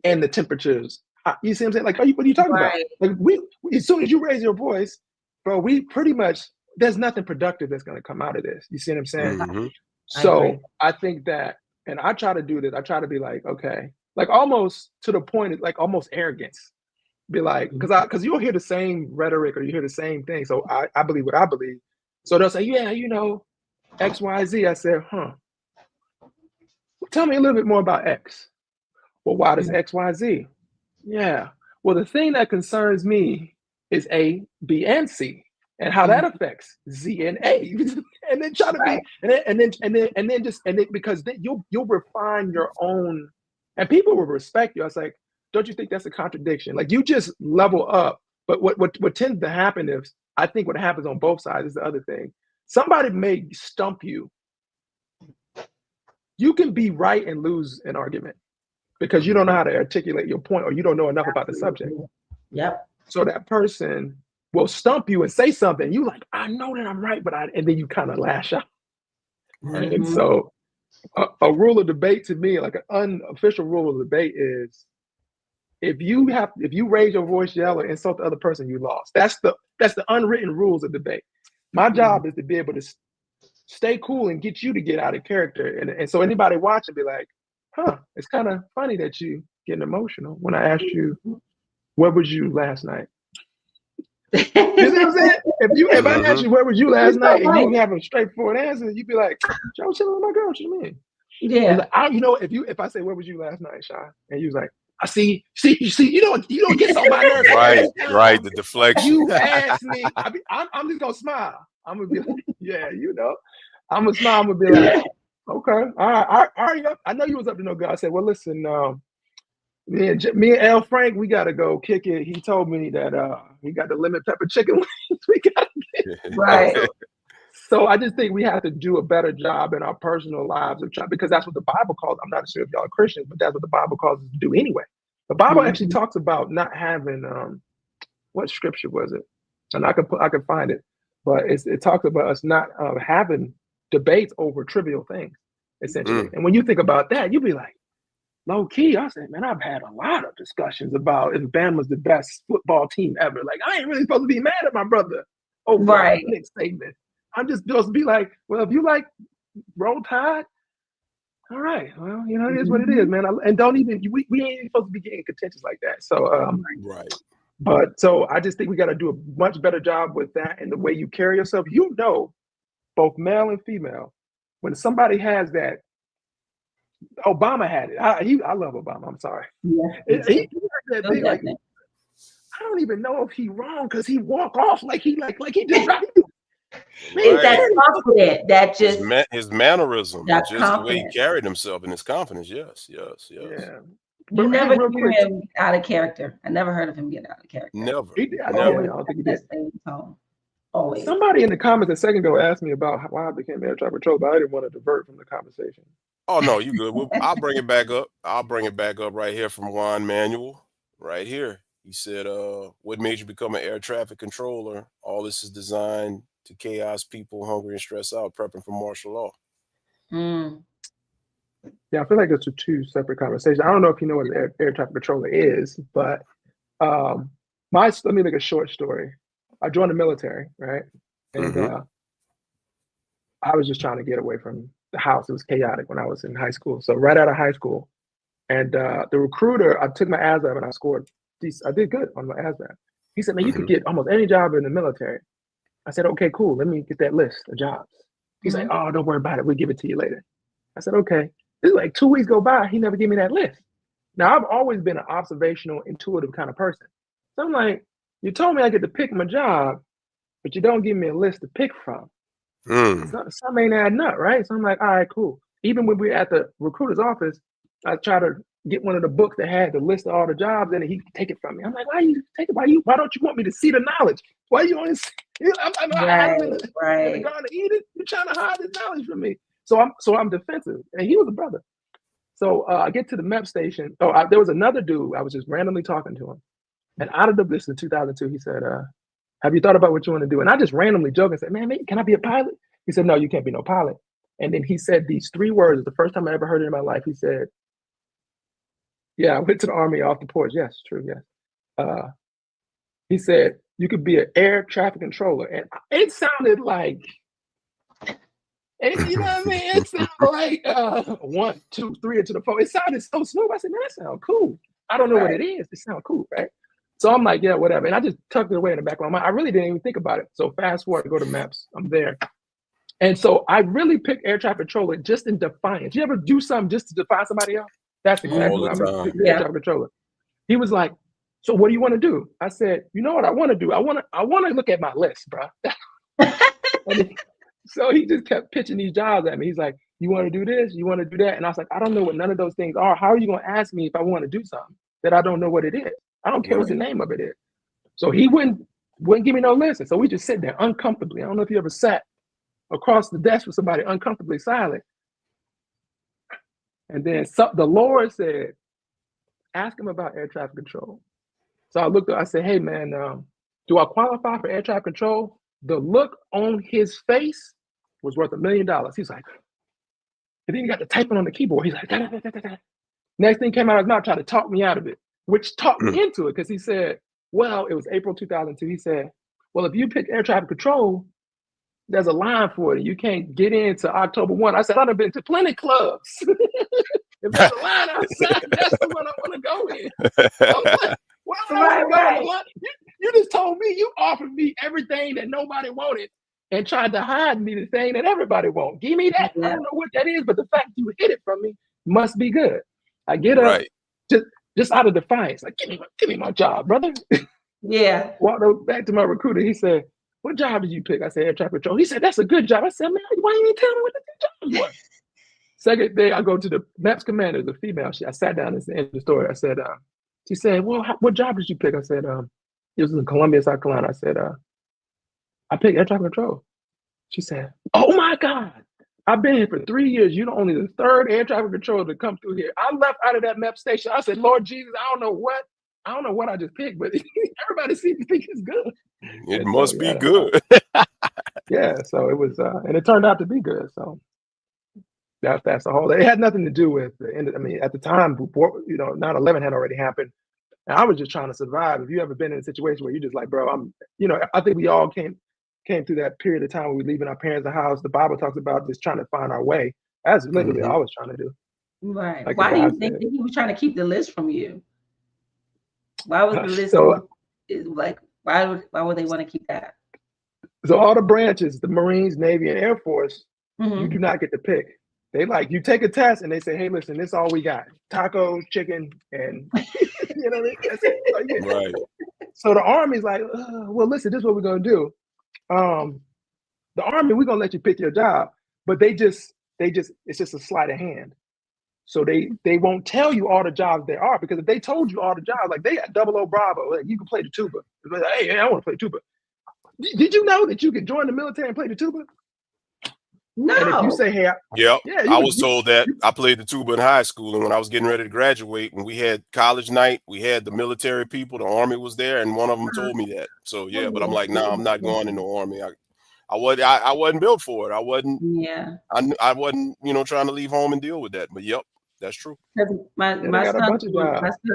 and the temperatures. You see what I'm saying? Like, what are you talking about? Like, as soon as you raise your voice, bro, we pretty much, there's nothing productive that's going to come out of this. You see what I'm saying? So I think that, and I try to do this. I try to be like, okay, like almost to the point, like almost arrogance. Be like, because you'll hear the same rhetoric or you hear the same thing. So I believe what I believe. So they'll say, yeah, you know, X, Y, Z. I said, tell me a little bit more about X. Well, why does X, Y, Z? Yeah. Well, the thing that concerns me is A, B, and C, and how that affects Z and A. And then try to be, and then because then you'll refine your own, and people will respect you. I was like, don't you think that's a contradiction? Like, you just level up. But what tends to happen is, I think what happens on both sides is the other thing. Somebody may stump you. You can be right and lose an argument because you don't know how to articulate your point, or you don't know enough about the subject. Yep. So that person will stump you and say something. You like, I know that I'm right, and then you kind of lash out. Right. And so a rule of debate to me, like an unofficial rule of debate is if you raise your voice, yell, or insult the other person, you lost. That's the unwritten rules of debate. My job is to be able to stay cool and get you to get out of character. And so anybody watching be like, huh, it's kind of funny that you getting emotional when I asked you, where was you last night? You see what I'm saying? If I asked you where was you last night and you have a straightforward answer, you'd be like, I was chilling with my girl. What you mean? Yeah. Like, if I say where was you last night, Sean, and you was like, I see, you don't get on my nerves. Right, the deflection. You asked me. I'm just gonna smile. I'm gonna be like, yeah, I'm gonna smile. I'm gonna be like, okay, all right, I know you was up to no good. I said, well, listen, me and L. Frank, we gotta go kick it. He told me that he got the lemon pepper chicken wings. We gotta get Right. So I just think we have to do a better job in our personal lives of because that's what the Bible calls. I'm not sure if y'all are Christians, but that's what the Bible calls us to do anyway. The Bible actually talks about not having what scripture was it? And I could find it, but it talks about us not having debates over trivial things, essentially. And when you think about that, you'd be like, low key, I said, man, I've had a lot of discussions about if Bama's the best football team ever. Like, I ain't really supposed to be mad at my brother over a Nick statement. I'm just supposed to be like, well, if you like Roll Tide, all right, well, it is what it is, man. And don't even we ain't even supposed to be getting contentious like that. So right. But so I just think we got to do a much better job with that and the way you carry yourself. Both male and female, when somebody has that, Obama had it. I love Obama. I'm sorry. Yeah, he had that thing, like, I don't even know if he wrong because he walk off like he just right. He's that confident, that just his mannerism, that just the way he carried himself and his confidence. Yes. Yeah. You never hear him out of character. I never heard of him get out of character. Never. I don't think he did. Same tone. Always. Somebody in the comments a second ago asked me about why I became air traffic controller, but I didn't want to divert from the conversation. Oh no, you good. I'll bring it back up. Right here from Juan Manuel. Right here. He said, what made you become an air traffic controller? All this is designed to chaos people hungry and stressed out, prepping for martial law. Yeah, I feel like it's two separate conversations. I don't know if you know what an air traffic controller is, but let me make a short story. I joined the military, right? And I was just trying to get away from the house. It was chaotic when I was in high school. So right out of high school, and the recruiter, I took my ASVAB and I scored. I did good on my ASVAB. He said, man, you could get almost any job in the military. I said, okay, cool. Let me get that list of jobs. He's like, oh, don't worry about it. We'll give it to you later. I said, okay. This is like 2 weeks go by. He never gave me that list. Now, I've always been an observational, intuitive kind of person. So I'm like, you told me I get to pick my job, but you don't give me a list to pick from. Something ain't adding up, right? So I'm like, all right, cool. Even when we were at the recruiter's office, I try to get one of the books that had the list of all the jobs in it. He could take it from me. I'm like, why you take it? Why don't you want me to see the knowledge? Why you only see? Right. You're trying to hide this knowledge from me. So I'm defensive, and he was a brother. So I get to the MEP station. There was another dude. I was just randomly talking to him, and out of this in 2002, he said, "Have you thought about what you want to do?" And I just randomly joked and said, "Man, can I be a pilot?" He said, "No, you can't be no pilot." And then he said these 3 words. It's the first time I ever heard it in my life. He said, "Yeah, I went to the Army off the porch." Yes, true. Yes. He said, "You could be an air traffic controller," and it sounded like. And you know what I mean? It sounded like 1, 2, 3 into the 4. It sounded so smooth. I said, man, that sounds cool. I don't know what it is. It sounds cool, right? So I'm like, yeah, whatever. And I just tucked it away in the back of my mind. I really didn't even think about it. So fast forward, I go to maps. I'm there. And so I really picked air traffic controller just in defiance. You ever do something just to defy somebody else? That's exactly what I picked air traffic controller. He was like, so what do you want to do? I said, you know what I want to do? I want to look at my list, bro. So he just kept pitching these jobs at me. He's like, you want to do this? You want to do that? And I was like, I don't know what none of those things are. How are you going to ask me if I want to do something that I don't know what it is? I don't care what the name of it is. So he wouldn't give me no list. And so we just sit there uncomfortably. I don't know if you ever sat across the desk with somebody uncomfortably silent. And then the Lord said, ask him about air traffic control. So I looked up, I said, hey man, do I qualify for air traffic control? The look on his face was worth $1 million. He's like, And then he got to typing on the keyboard. He's like, da, da, da, da, da. Next thing came out of his mouth, tried to talk me out of it, which talked me into it because he said, well, it was April 2002. He said, well, if you pick air traffic control, there's a line for it. You can't get into October 1. I said, I've been to plenty clubs. If there's a line outside, that's the one I want to go in. I'm like, why would I want to go on the line? You just told me, you offered me everything that nobody wanted and tried to hide me the thing that everybody wants. Give me that. I don't know what that is, but the fact you hid it from me must be good. I get up just out of defiance, like, give me my job, brother. Yeah. Walked back to my recruiter. He said, what job did you pick? I said, air traffic control. He said, that's a good job. I said, man, why you didn't tell me what the job was? Second day, I go to the MAPS commander, the female. I sat down and ended the story. I said, she said, well, what job did you pick? I said, it was in Columbia, South Carolina. I said, I picked air traffic control. She said, oh my God, I've been here for 3 years. You're only the third air traffic controller to come through here. I left out of that MAP station. I said, Lord Jesus, I don't know what I just picked, but everybody seems to think it's good. It must be good. Yeah, so it was, and it turned out to be good. So that's the whole. It had nothing to do with the end. I mean, at the time before 9/11 had already happened, and I was just trying to survive. If you ever been in a situation where you're just like, bro, I think we all came through that period of time when we're leaving our parents' house. The Bible talks about just trying to find our way. That's literally all I was trying to do. Right. Like why do you think that he was trying to keep the list from you? Why was the list why would they want to keep that? So all the branches, the Marines, Navy, and Air Force, you do not get to pick. They you take a test and they say, hey, listen, this is all we got. Tacos, chicken, and you know what I mean? That's it. Right. So the Army's like, well, listen, this is what we're gonna do. The Army, we're gonna let you pick your job, but it's just a sleight of hand. So they won't tell you all the jobs there are, because if they told you all the jobs, like they got 00 Bravo, like you can play the tuba. Like, hey, I want to play tuba. Did you know that you could join the military and play the tuba? No. And if you say, hey, I was told that. I played the tuba in high school, and when I was getting ready to graduate, when we had college night, we had the military people, the Army was there, and one of them told me that. So yeah, but I'm like, nah, I'm not going in the Army. I wasn't built for it. I wasn't. Yeah. I wasn't, trying to leave home and deal with that. But yep, that's true. My son's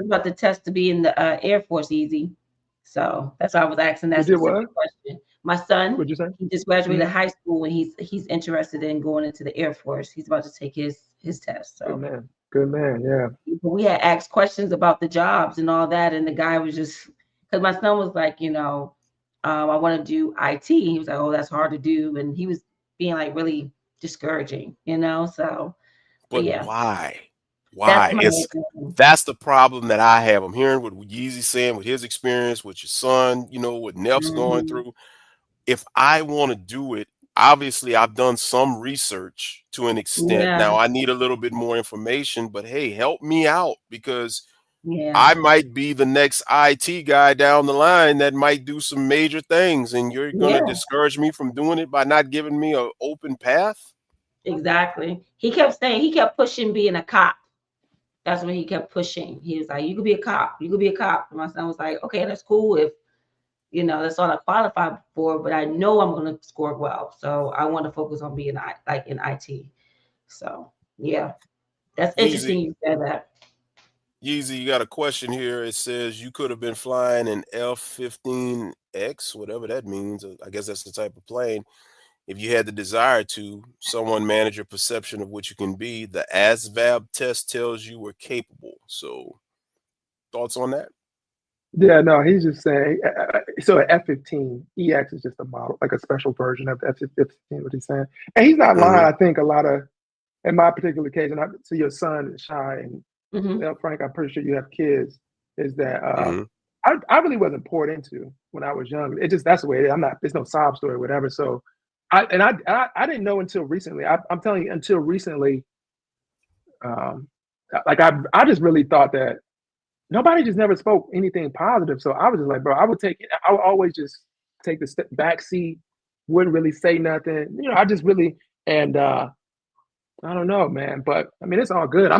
about to test to be in the Air Force easy. So that's why I was asking that specific question. My son, what'd you say? He just graduated high school, and he's interested in going into the Air Force. He's about to take his test. So good man, yeah. We had asked questions about the jobs and all that, and the guy was just, because my son was like, I want to do IT. He was like, oh, that's hard to do, and he was being like really discouraging, So, but yeah. Why? That's the problem that I have. I'm hearing what Yeezy's saying with his experience, with your son, what Neff's going through. If I want to do it, obviously I've done some research to an extent. Yeah. Now I need a little bit more information, but hey, help me out, because I might be the next IT guy down the line that might do some major things, and you're going to discourage me from doing it by not giving me an open path. Exactly. He kept pushing being a cop. That's when he kept pushing. He was like, you could be a cop. You could be a cop. And my son was like, okay, that's cool. If, that's all I qualify for, but I know I'm going to score well. So I want to focus on being in IT. So, yeah, that's interesting. You said that. Yeezy, you got a question here. It says you could have been flying an F-15X, whatever that means. I guess that's the type of plane. If you had the desire to, someone manage your perception of what you can be. The ASVAB test tells you we're capable. So, thoughts on that? Yeah, no, he's just saying. So an F-15EX is just a model, like a special version of F-15. What he's saying, and he's not lying. I think a lot of, in my particular case, and so your son is shy, and Frank, I'm pretty sure you have kids. Is that I really wasn't poured into when I was young. It just, that's the way it is. There's no sob story or whatever. So. I didn't know until recently. I'm telling you, until recently, I just really thought that nobody just never spoke anything positive. So I was just like, bro, I would always just take the back seat, wouldn't really say nothing. I just really, and I don't know, man. But I mean, it's all good.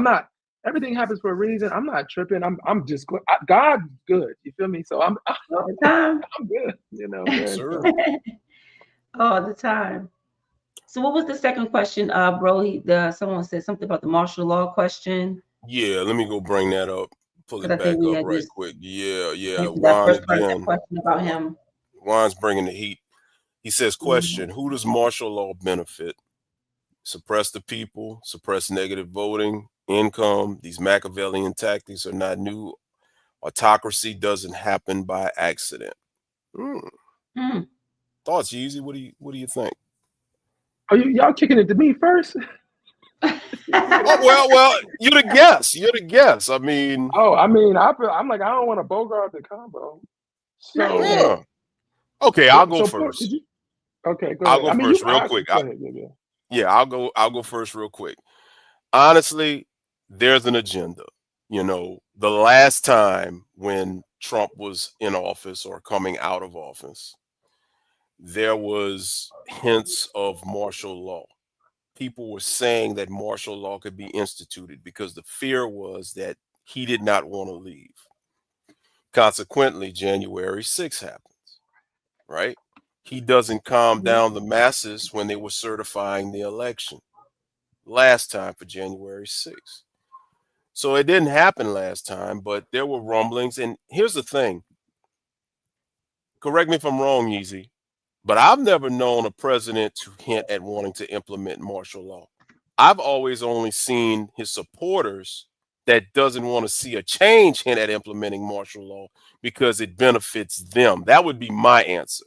Everything happens for a reason. I'm not tripping. I'm just God's good. You feel me? So I'm good. Yes, sir. All the time. So what was the second question, bro? Someone said something about the martial law question. Yeah, let me go bring that up. Pull Because it I think back we up had right just quick. Yeah. answered that Juan first part of that again. question about him. Juan's bringing the heat. He says, Mm-hmm. question, who does martial law benefit? Suppress the people, suppress negative voting, income. These Machiavellian tactics are not new. Autocracy doesn't happen by accident. Mm. Thoughts, Yeezy? What do you think? Are y'all kicking it to me first? Oh well, you're the guest. You're the guest. I mean, Oh, I mean, I'm like, I don't want to bogart the combo. No, you So, good. yeah. Okay, I'll go so first. okay, go I'll ahead. go I mean, first real quick. go ahead. Yeah. Yeah, I'll go first real quick. Honestly, there's an agenda. You know, the last time when Trump was in office or coming out of office, there was hints of martial law. People were saying that martial law could be instituted because the fear was that he did not want to leave. Consequently, January 6th happens, right? He doesn't calm down the masses when they were certifying the election last time for January 6th. So it didn't happen last time, but there were rumblings. And here's the thing, correct me if I'm wrong, Yeezy, but I've never known a president to hint at wanting to implement martial law. I've always only seen his supporters that doesn't want to see a change hint at implementing martial law because it benefits them. That would be my answer.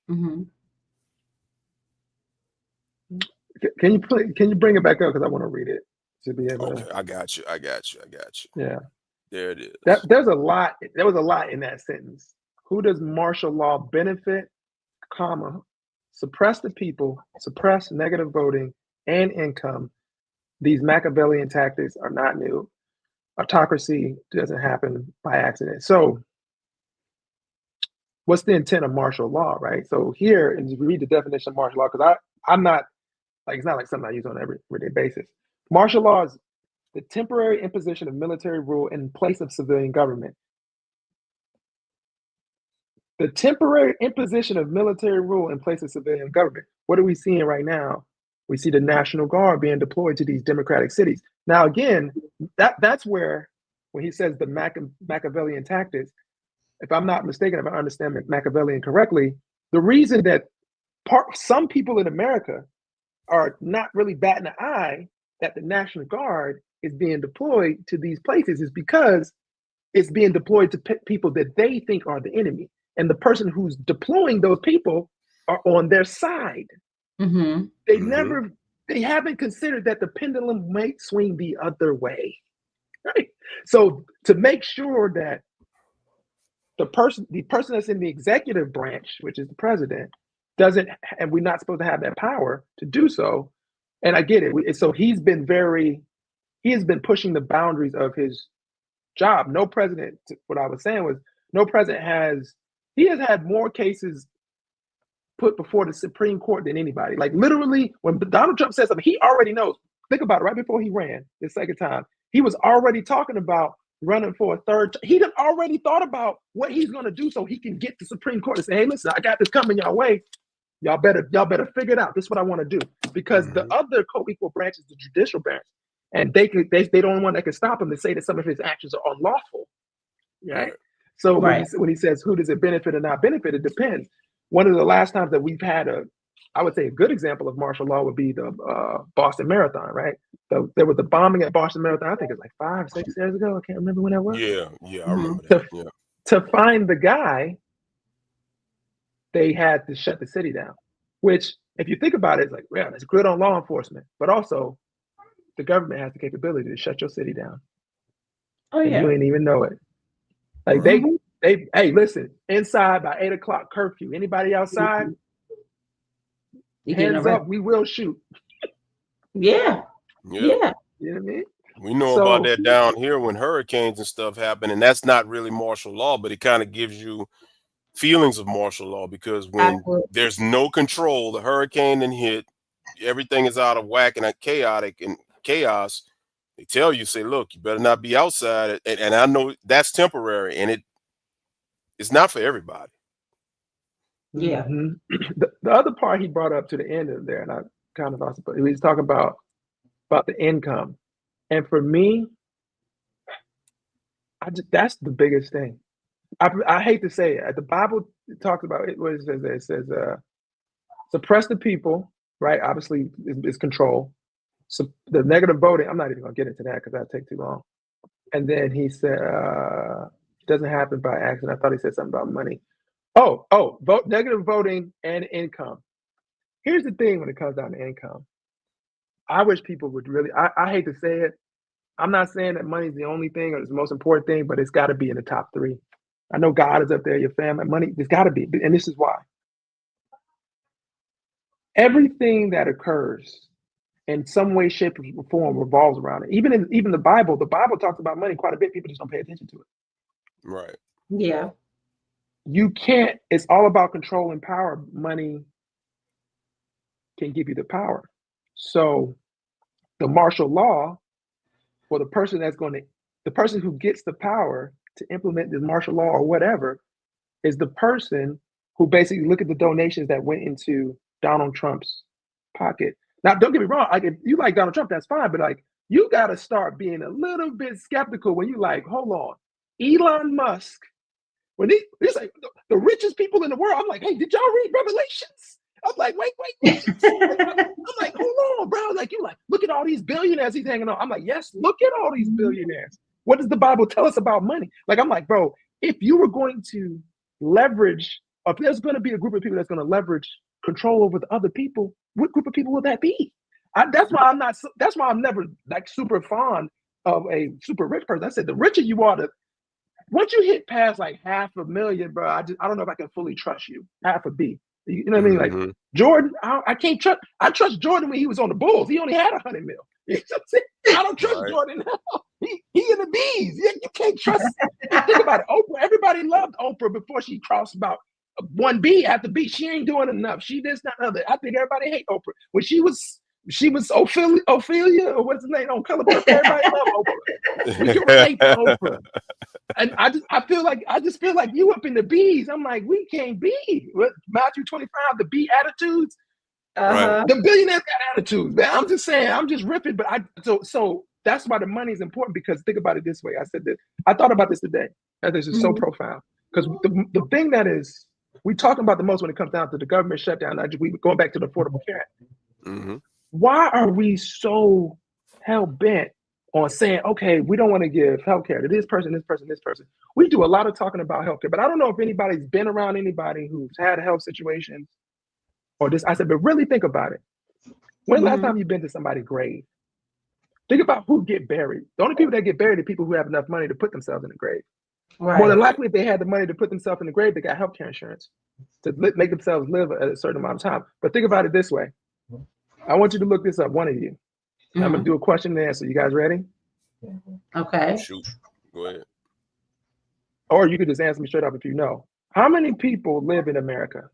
Mm-hmm. Can you bring it back up because I want to read it to be able Okay, to. I got you. Yeah. There it is. There's a lot. There was a lot in that sentence. Who does martial law benefit? Comma. Suppress the people, suppress negative voting and income. These Machiavellian tactics are not new. Autocracy doesn't happen by accident. So, what's the intent of martial law, right? So here, and you read the definition of martial law, because I'm not like, it's not like something I use on an everyday basis. Martial law is the temporary imposition of military rule in place of civilian government. The temporary imposition of military rule in place of civilian government. What are we seeing right now? We see the National Guard being deployed to these democratic cities. Now, again, that's where, when he says the Machiavellian tactics, if I'm not mistaken, if I understand Machiavellian correctly, the reason that some people in America are not really batting an eye that the National Guard is being deployed to these places is because it's being deployed to people that they think are the enemy. And the person who's deploying those people are on their side. Mm-hmm. They haven't considered that the pendulum might swing the other way. Right? So to make sure that the person that's in the executive branch, which is the president, doesn't, and we're not supposed to have that power to do so. And I get it. So he has been pushing the boundaries of his job. No president, what I was saying was, no president has had more cases put before the Supreme Court than anybody. Like literally, when Donald Trump says something, he already knows. Think about it. Right before he ran the second time, he was already talking about running for a third. He done already thought about what he's going to do so he can get the Supreme Court to say, "Hey, listen, I got this coming your way. Y'all better figure it out. This is what I want to do." Because the other co-equal branches, the judicial branch, and they don't want that can stop him to say that some of his actions are unlawful. Right. So when he says who does it benefit or not benefit, it depends. One of the last times that we've had I would say a good example of martial law would be the Boston Marathon, right? There was the bombing at Boston Marathon. I think it was like 5 or 6 years ago. I can't remember when that was. Yeah, I remember that. To find the guy, they had to shut the city down. Which, if you think about it, it's like, yeah, it's good on law enforcement, but also the government has the capability to shut your city down. Oh yeah, and you ain't even know it. Like they hey, listen, inside by 8 o'clock curfew. Anybody outside? Hands up, we will shoot. Yeah. You know what I mean? We know about that down here when hurricanes and stuff happen, and that's not really martial law, but it kind of gives you feelings of martial law because when there's no control, the hurricane then hit, everything is out of whack and chaotic and chaos. They tell you, say, look, you better not be outside. And I know that's temporary, and it's not for everybody. Yeah. Mm-hmm. The other part he brought up to the end of there, and kind of thoughts, but he was talking about the income. And for me, that's the biggest thing. I hate to say it. The Bible talks about it. What it says, suppress the people, right? Obviously, is control. So the negative voting, I'm not even going to get into that because that'd take too long. And then he said, it doesn't happen by accident. I thought he said something about money. Negative voting and income. Here's the thing when it comes down to income. I wish people would really, I hate to say it. I'm not saying that money is the only thing or it's the most important thing, but it's got to be in the top 3. I know God is up there, your family, money, it's got to be. And this is why. Everything that occurs in some way, shape, or form revolves around it. Even the Bible talks about money quite a bit. People just don't pay attention to it. Right. Yeah. You can't, it's all about control and power. Money can give you the power. So the martial law for the person who gets the power to implement this martial law or whatever is the person who basically look at the donations that went into Donald Trump's pocket. Now, don't get me wrong. Like, if you like Donald Trump, that's fine. But like, you got to start being a little bit skeptical when you like, hold on, Elon Musk, when he's like the richest people in the world. I'm like, hey, did y'all read Revelations? I'm like, wait. I'm like, hold on, bro. Like, you like, look at all these billionaires he's hanging on. I'm like, yes, look at all these billionaires. What does the Bible tell us about money? Like, I'm like, bro, if you were going to leverage, if there's going to be a group of people that's going to leverage control over the other people, what group of people will that be? That's why I'm never like super fond of a super rich person. I said, the richer you are, once you hit past like $500,000, bro, I don't know if I can fully trust you. Half a B. You know what I mean? Like Jordan, I can't trust. I trust Jordan when he was on the Bulls. He only had $100 million. You know what I'm saying? I don't trust Jordan now. He in the B's. You can't trust. Think about it. Oprah. Everybody loved Oprah before she crossed about 1B after B. She ain't doing enough. She this, not other. I think everybody hate Oprah. When she was Ophelia, or what's the name on Color Purple, everybody loved Oprah. We can relate to Oprah. And I just feel like you up in the B's. I'm like, we can't be. What, Matthew 25, the B attitudes. The billionaires got attitudes, man. I'm just saying, I'm just ripping. But so that's why the money is important, because think about it this way. I said this. I thought about this today. And this is so profound. Because the thing that is we talking about the most when it comes down to the government shutdown. We going back to the Affordable Care Act. Why are we so hell bent on saying, okay, we don't want to give healthcare to this person, this person, this person? We do a lot of talking about healthcare, but I don't know if anybody's been around anybody who's had a health situation or this. I said, but really think about it. When last time you've been to somebody's grave? Think about who get buried. The only people that get buried are people who have enough money to put themselves in the grave. Right. More than likely, if they had the money to put themselves in the grave, they got healthcare insurance to make themselves live a certain amount of time. But think about it this way. I want you to look this up, one of you. I'm going to do a question and answer. You guys ready? Okay. Shoot. Go ahead. Or you could just answer me straight up if you know. How many people live in America?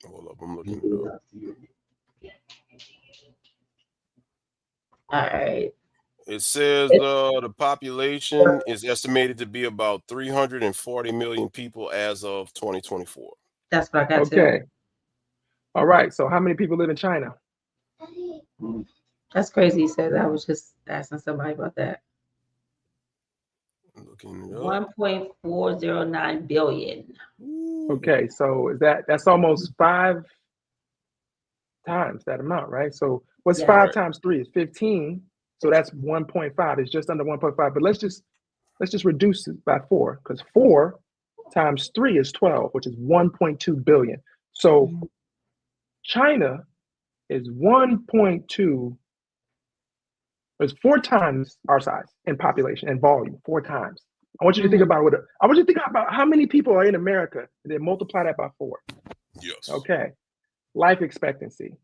Hold up, I'm looking it up. All right. It says the population is estimated to be about 340 million people as of 2024. That's what I got. Okay. Too. All right. So how many people live in China? That's crazy. He said I was just asking somebody about that. Looking it up. 1.409 billion. Okay, so that's almost 5 times that amount, right? So what's 5 times 3 is 15. So that's 1.5. It's just under 1.5. But let's just reduce it by 4, because 4 times 3 is 12, which is 1.2 billion. So China is 1.2. It's 4 times our size in population and volume, 4 times. I want you to think about I want you to think about how many people are in America, and then multiply that by 4. Yes. Okay. Life expectancy.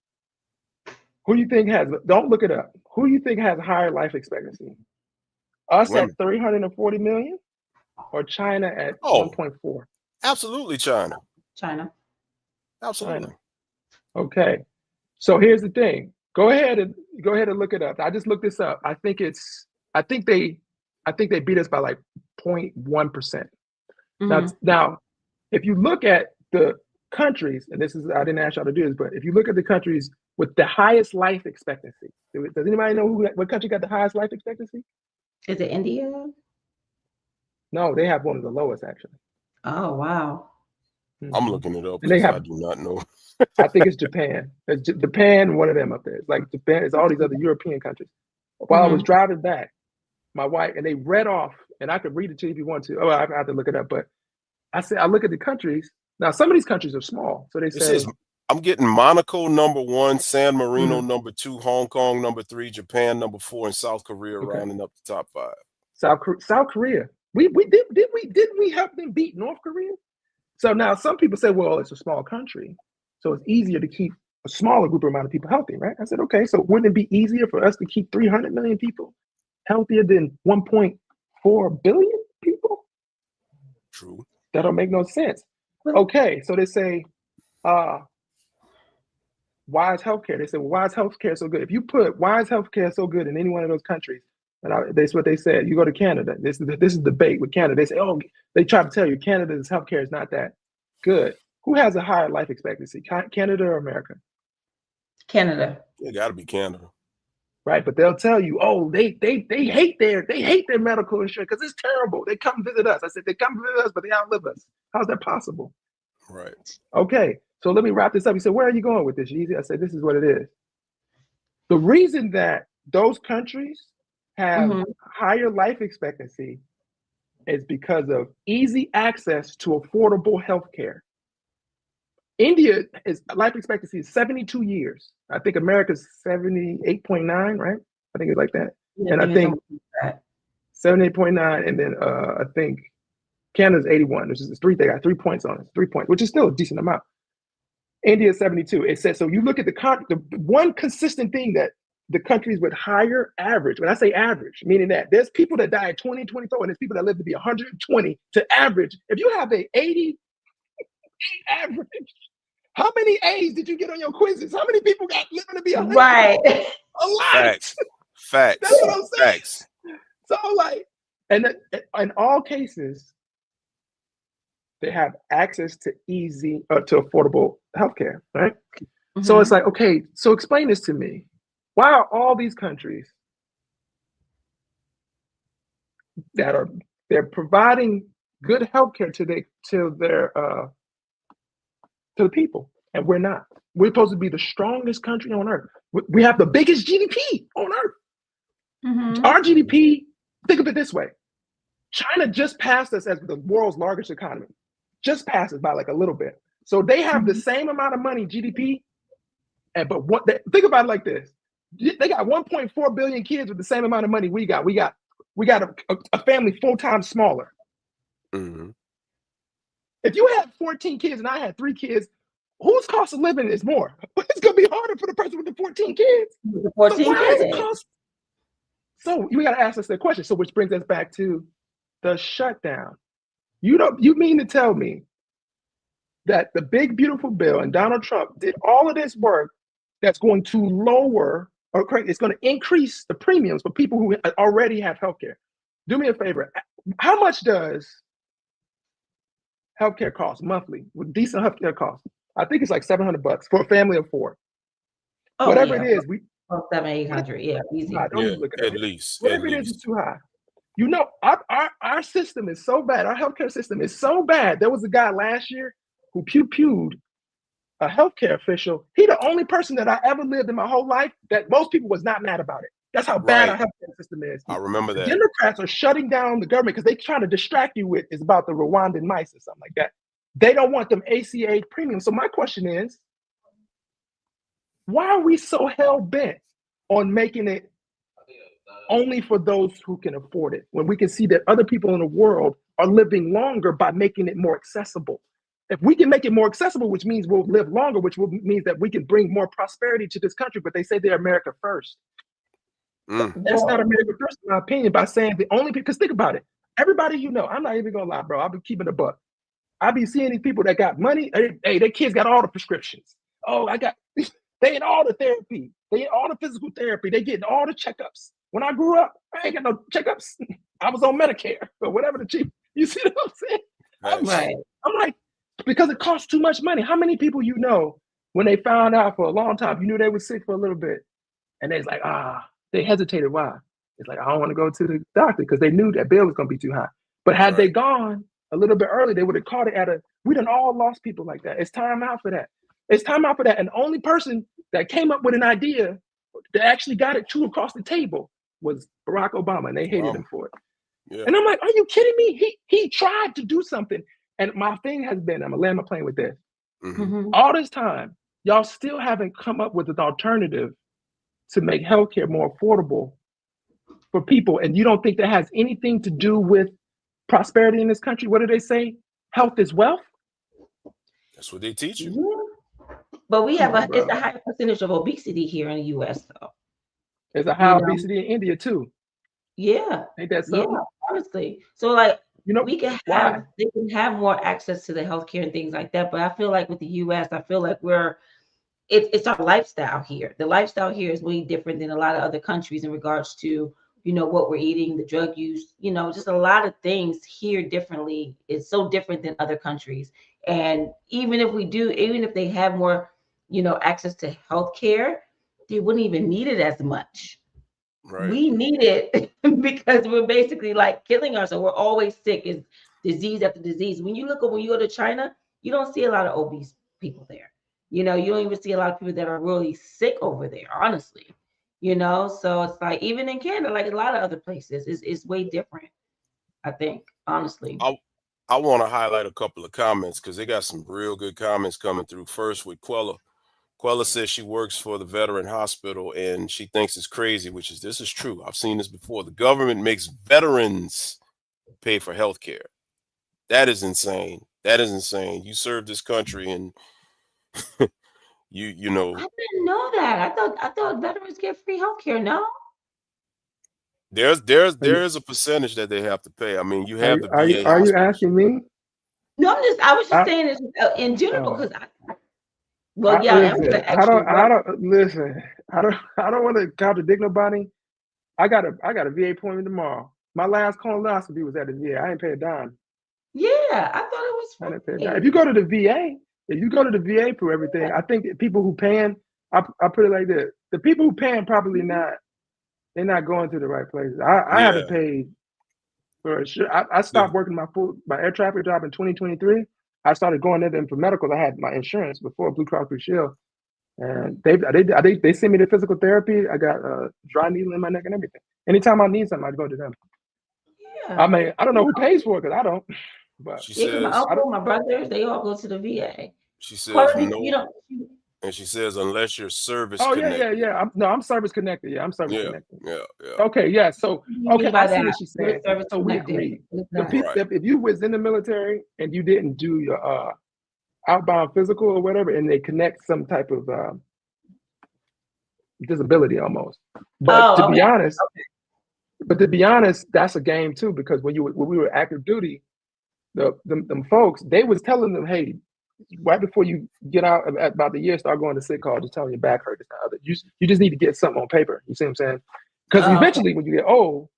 Who do you think has? Don't look it up. Who do you think has higher life expectancy? Us at 340 million, or China at 1.4? Absolutely, China. China. Absolutely. Okay. So here's the thing. Go ahead and look it up. I just looked this up. I think they beat us by like 0.1%. Now, if you look at the countries, and this is, I didn't ask y'all to do this, but if you look at the countries with the highest life expectancy, does anybody know what country got the highest life expectancy? Is it India? No, they have one of the lowest, actually. Oh, wow. I'm looking it up And they because I have- do not know. I think it's Japan. It's Japan, one of them up there. It's like Japan, it's all these other European countries. While I was driving back, my wife, and they read off, and I could read it to you if you want to. Oh, I have to look it up, but I said, I look at the countries. Now, some of these countries are small. So they It say, says I'm getting Monaco #1, San Marino #2, Hong Kong #3, Japan #4, and South Korea rounding up the top 5. South Korea. Didn't we help them beat North Korea? So now some people say, well, it's a small country, so it's easier to keep a smaller group amount of people healthy, right? I said, okay, so wouldn't it be easier for us to keep 300 million people healthier than 1.4 billion people? True. That don't make no sense. Okay, so they say, why is healthcare? They say, well, why is healthcare so good? If you put why is healthcare so good in any one of those countries, and that's what they said. You go to Canada. This is debate with Canada. They say, oh, they try to tell you Canada's healthcare is not that good. Who has a higher life expectancy, Canada or America? Canada. It got to be Canada. Right, but they'll tell you, oh, they hate their medical insurance because it's terrible. They come visit us. I said, they come visit us, but they outlive us. How's that possible? Right. Okay, so let me wrap this up. You said, where are you going with this, Yeezy? I said, this is what it is. The reason that those countries have higher life expectancy is because of easy access to affordable health care. India is life expectancy is 72 years. I think America's 78.9, right? I think it's like that. Yeah, and I think 78.9, and then I think Canada's 81, which is they got 3 points on it, 3 points, which is still a decent amount. India is 72. It says, so you look at the one consistent thing that the countries with higher average, when I say average, meaning that there's people that die at 20, 24, and there's people that live to be 120 to average. If you have a 80 average, how many A's did you get on your quizzes? How many people got living to be 100? Right. A lot. Facts. That's what I'm saying. Facts. So like, and in all cases, they have access to easy, to affordable healthcare, right? So it's like, okay, so explain this to me. Why are all these countries they're providing good healthcare to the people, and we're not? We're supposed to be the strongest country on earth. We have the biggest GDP on earth. Our GDP, think of it this way. China just passed us as the world's largest economy. Just passed us by like a little bit. So they have the same amount of money, GDP, but think about it like this. They got 1.4 billion kids with the same amount of money we got. We got a family 4 times smaller. If you had 14 kids and I had 3 kids, whose cost of living is more? It's gonna be harder for the person with the 14 kids. The 14 kids. So you gotta ask us that question. So which brings us back to the shutdown. You mean to tell me that the big beautiful bill and Donald Trump did all of this work that's going to lower, or it's going to increase the premiums for people who already have healthcare? Do me a favor. How much does healthcare cost monthly with decent healthcare cost? I think it's like $700 for a family of 4. Whatever it is, 700-800, yeah, easy. At least. Whatever it is too high. You know, our system is so bad. Our healthcare system is so bad. There was a guy last year who pew-pewed a healthcare official. He the only person that I ever lived in my whole life that most people was not mad about it. That's how bad our healthcare system is. I remember that. Democrats are shutting down the government because they trying to distract you with it's about the Rwandan mice or something like that. They don't want them ACA premiums. So my question is, why are we so hell-bent on making it only for those who can afford it, when we can see that other people in the world are living longer by making it more accessible? If we can make it more accessible, which means we'll live longer, which means that we can bring more prosperity to this country, but they say they're America first. That's not America first, in my opinion, by saying the only people, because think about it. Everybody you know, I'm not even gonna lie, bro, I've been keeping a buck. I be seeing these people that got money, hey, their kids got all the prescriptions. Oh, they in all the therapy. They in all the physical therapy. They getting all the checkups. When I grew up, I ain't got no checkups. I was on Medicare or whatever the chief. You see what I'm saying? I'm like, because it costs too much money. How many people you know when they found out for a long time, you knew they were sick for a little bit, and they's like, they hesitated. Why? It's like, I don't want to go to the doctor because they knew that bill was going to be too high. But had they gone a little bit early, they would have caught it we done all lost people like that. It's time out for that. It's time out for that. And the only person that came up with an idea that actually got it to across the table was Barack Obama, and they hated him for it. Yeah. And I'm like, are you kidding me? He tried to do something. And my thing has been, I'm gonna land my plane with this. All this time, y'all still haven't come up with an alternative to make healthcare more affordable for people. And you don't think that has anything to do with prosperity in this country? What do they say? Health is wealth. That's what they teach you. But we have it's a high percentage of obesity here in the U.S. though. There's a high obesity in India too. Yeah. Ain't that something? Yeah, honestly. So like, we can have they can have more access to the healthcare and things like that. But I feel like with the U.S., I feel like it's our lifestyle here. The lifestyle here is way different than a lot of other countries in regards to, what we're eating, the drug use, just a lot of things here differently. It's so different than other countries. And even if they have more, access to healthcare, they wouldn't even need it as much. Right. We need it because we're basically like killing ourselves. We're always sick. It's disease after disease. When you go to China, you don't see a lot of obese people there. You don't even see a lot of people that are really sick over there, honestly. So it's like, even in Canada, like a lot of other places, it's way different, I think, honestly. I want to highlight a couple of comments because they got some real good comments coming through. First with Quella. Quella says she works for the veteran hospital and she thinks it's crazy, this is true. I've seen this before. The government makes veterans pay for health care. That is insane. That is insane. You serve this country and you know. I didn't know that. I thought veterans get free health care. No. There is a percentage that they have to pay. I mean, you have the VA. Are you asking me? No, I was just saying this in general because I don't want to contradict nobody. I got a VA appointment tomorrow. My last colonoscopy was at the VA. I ain't paid a dime. Yeah, I thought it was free. I didn't pay a dime. If you go to the VA for everything, I think that people who paying, I put it like this: the people who paying probably not. They're not going to the right places. I haven't paid for sure. I stopped working my air traffic job in 2023. I started going into them for medical. I had my insurance before, Blue Cross Blue Shield, and they sent me to physical therapy. I got a dry needle in my neck and everything. Anytime I need something, I go to them. Yeah. I mean, I don't know who pays for it because I don't. But she says, my uncle, my brothers, they all go to the VA. She says and she says, unless you're service connected. I'm service connected. Yeah, I'm service connected. Yeah. Okay, yeah. So, I see what she's saying. So we agree. If you was in the military and you didn't do your outbound physical or whatever, and they connect some type of disability almost. But to be honest, that's a game too, because when we were active duty, them folks, they was telling them, hey, right before you get out about the year, start going to sick call, just telling your back hurt. You just need to get something on paper. You see what I'm saying? Because eventually, when you get old,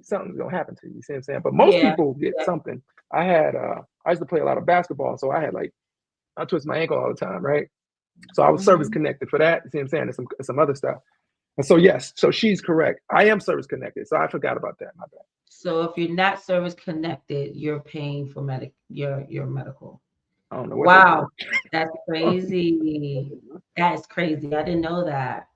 something's gonna happen to you. You see what I'm saying? But most people get something. I used to play a lot of basketball, so I twist my ankle all the time, right? So I was service connected for that. You see what I'm saying? And some other stuff. And so yes, so she's correct. I am service connected. So I forgot about that. My bad. So if you're not service connected, you're paying for your medical. I don't know what. Wow, that's crazy. That is crazy. I didn't know that.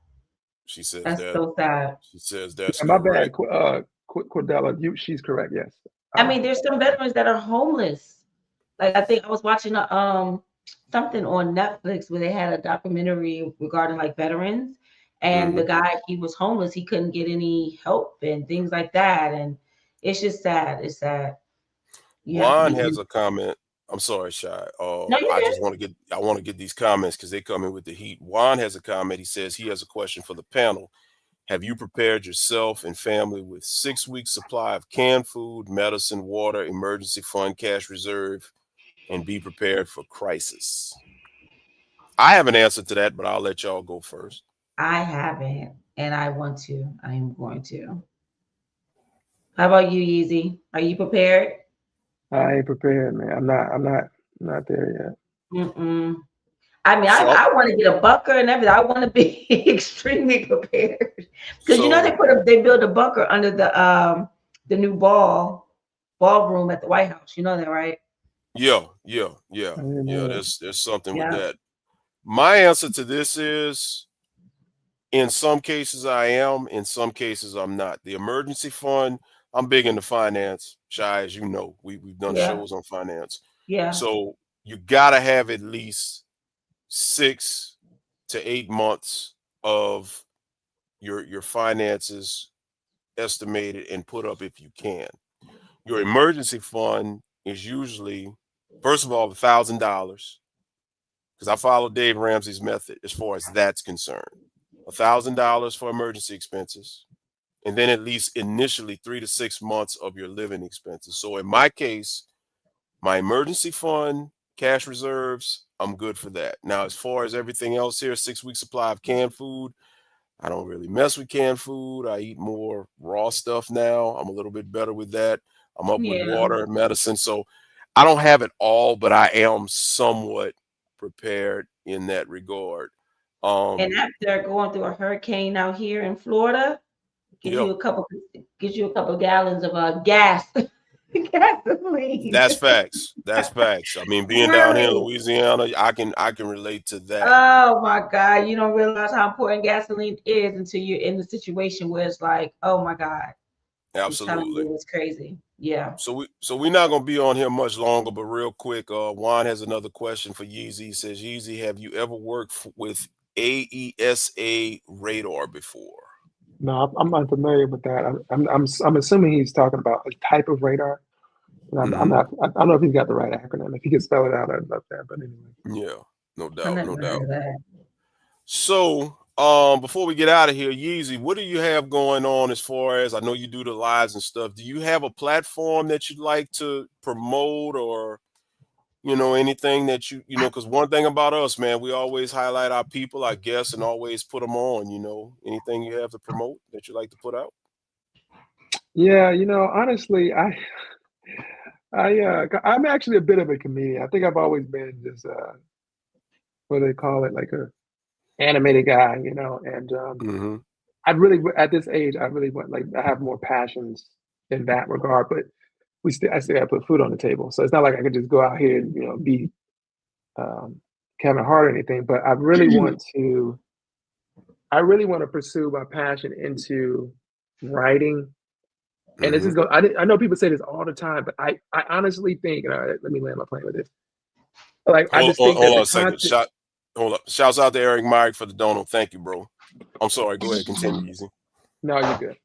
She says that's so sad. She says that's my bad. Cordella, she's correct. Yes. I mean, there's some veterans that are homeless. Like I think I was watching something on Netflix where they had a documentary regarding like veterans, and the guy, he was homeless. He couldn't get any help and things like that, and it's just sad. It's sad. Juan has a comment. I'm sorry, Shy. I want to get these comments because they come in with the heat. Juan has a comment. He says he has a question for the panel. Have you prepared yourself and family with 6 weeks supply of canned food, medicine, water, emergency fund, cash reserve, and be prepared for crisis? I have an answer to that, but I'll let y'all go first. I haven't, and I want to. I am going to. How about you, Yeezy? Are you prepared? I ain't prepared, man. I'm not. Not there yet. Mm-mm. I mean, So, I want to get a bunker and everything. I want to be extremely prepared because you know they build a bunker under the new ballroom at the White House. You know that, right? yeah. There's something with that. My answer to this is, in some cases I am, in some cases I'm not. The emergency fund, I'm big into finance, Shy, as you know. We've done shows on finance. Yeah. So you gotta have at least 6 to 8 months of your finances estimated and put up if you can. Your emergency fund is usually, first of all, $1,000, because I follow Dave Ramsey's method as far as that's concerned. $1,000 for emergency expenses, and then at least initially 3 to 6 months of your living expenses. So in my case, my emergency fund, cash reserves, I'm good for that. Now, as far as everything else here, 6-week supply of canned food, I don't really mess with canned food. I eat more raw stuff now. I'm a little bit better with that. I'm up with water and medicine. So I don't have it all, but I am somewhat prepared in that regard. And after going through a hurricane out here in Florida, gives you a couple gallons of gas. Gasoline. That's facts. That's facts. I mean, being down here in Louisiana, I can relate to that. Oh my God. You don't realize how important gasoline is until you're in the situation where it's like, oh my God. Absolutely. It's crazy. Yeah. So we're not gonna be on here much longer, but real quick, Juan has another question for Yeezy. He says, Yeezy, have you ever worked with AESA radar before? No, I'm not familiar with that. I'm assuming he's talking about a type of radar. I'm not. I don't know if he's got the right acronym. If he could spell it out, I'd love that. But anyway. Yeah, no doubt. So, before we get out of here, Yeezy, what do you have going on as far as, I know you do the lives and stuff. Do you have a platform that you'd like to promote, or anything that because one thing about us, man, we always highlight our people, our guests, and always put them on. Anything you have to promote that you'd like to put out? Yeah, honestly, I'm actually a bit of a comedian. I think I've always been just what do they call it, like a animated guy, and I really, at this age, I really want, I have more passions in that regard, but I still gotta put food on the table. So it's not like I could just go out here and be Kevin Hart or anything. But I really want to pursue my passion into writing. And this is I know people say this all the time, but I honestly think, and let me land my plane with this. Hold on a second. Hold up. Shouts out to Eric Myrick for the donut. Thank you, bro. I'm sorry. Go ahead. Continue, Easy. No, you're good.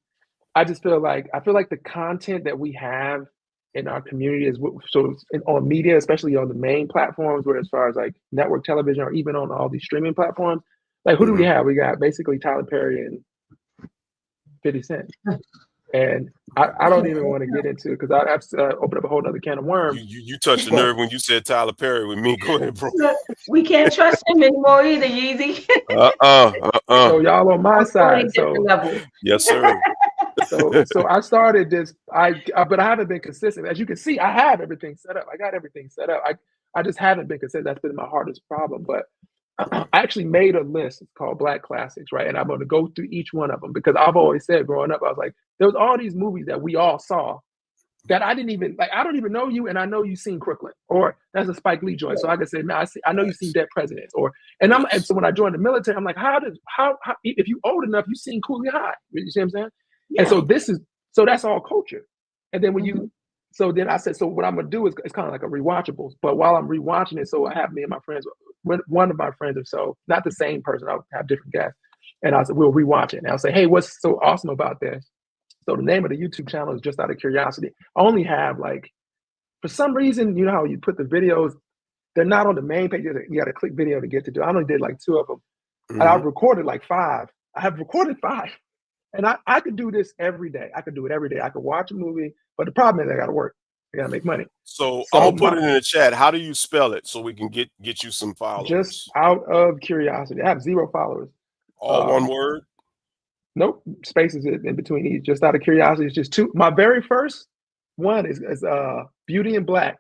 I feel like the content that we have in our community is on media, especially on the main platforms, where as far as like network television or even on all these streaming platforms, like who do we have? We got basically Tyler Perry and 50 Cent. And I don't even want to get into it because I have to open up a whole other can of worms. You touched the nerve when you said Tyler Perry with me. Go ahead, bro. We can't trust him anymore either, Yeezy. So y'all on my side. So yes, sir. So I started this. But I haven't been consistent. As you can see, I have everything set up. I got everything set up. I just haven't been consistent. That's been my hardest problem. But I actually made a list. It's called Black Classics, right? And I'm going to go through each one of them because I've always said growing up, I was like, there was all these movies that we all saw that I didn't even like. I don't even know you, and I know you've seen Crooklyn, or that's a Spike Lee joint. So I can say, no, I know you've seen Dead Presidents, and so when I joined the military, I'm like, how if you old enough, you've seen Cooley High. You see what I'm saying? Yeah. And so that's all culture. And then so then I said, so what I'm gonna do is it's kind of like a rewatchables. But while I'm rewatching it, so I have me and my friends, one of my friends or so, not the same person, I'll have different guests. And I said, we'll rewatch it. And I'll say, hey, what's so awesome about this? So the name of the YouTube channel is just out of curiosity. I only have for some reason, you know how you put the videos, they're not on the main page. You got to click video to get to do. I only did 2 of them. And I've recorded 5. I have recorded 5. And I could do this every day. I could do it every day. I could watch a movie, but the problem is I got to work. I got to make money. So I'm gonna put it in the chat. How do you spell it so we can get you some followers? Just out of curiosity. I have 0 followers. All one word? Nope. Spaces in between each. Just out of curiosity, it's just 2. My very first one is Beauty and Black.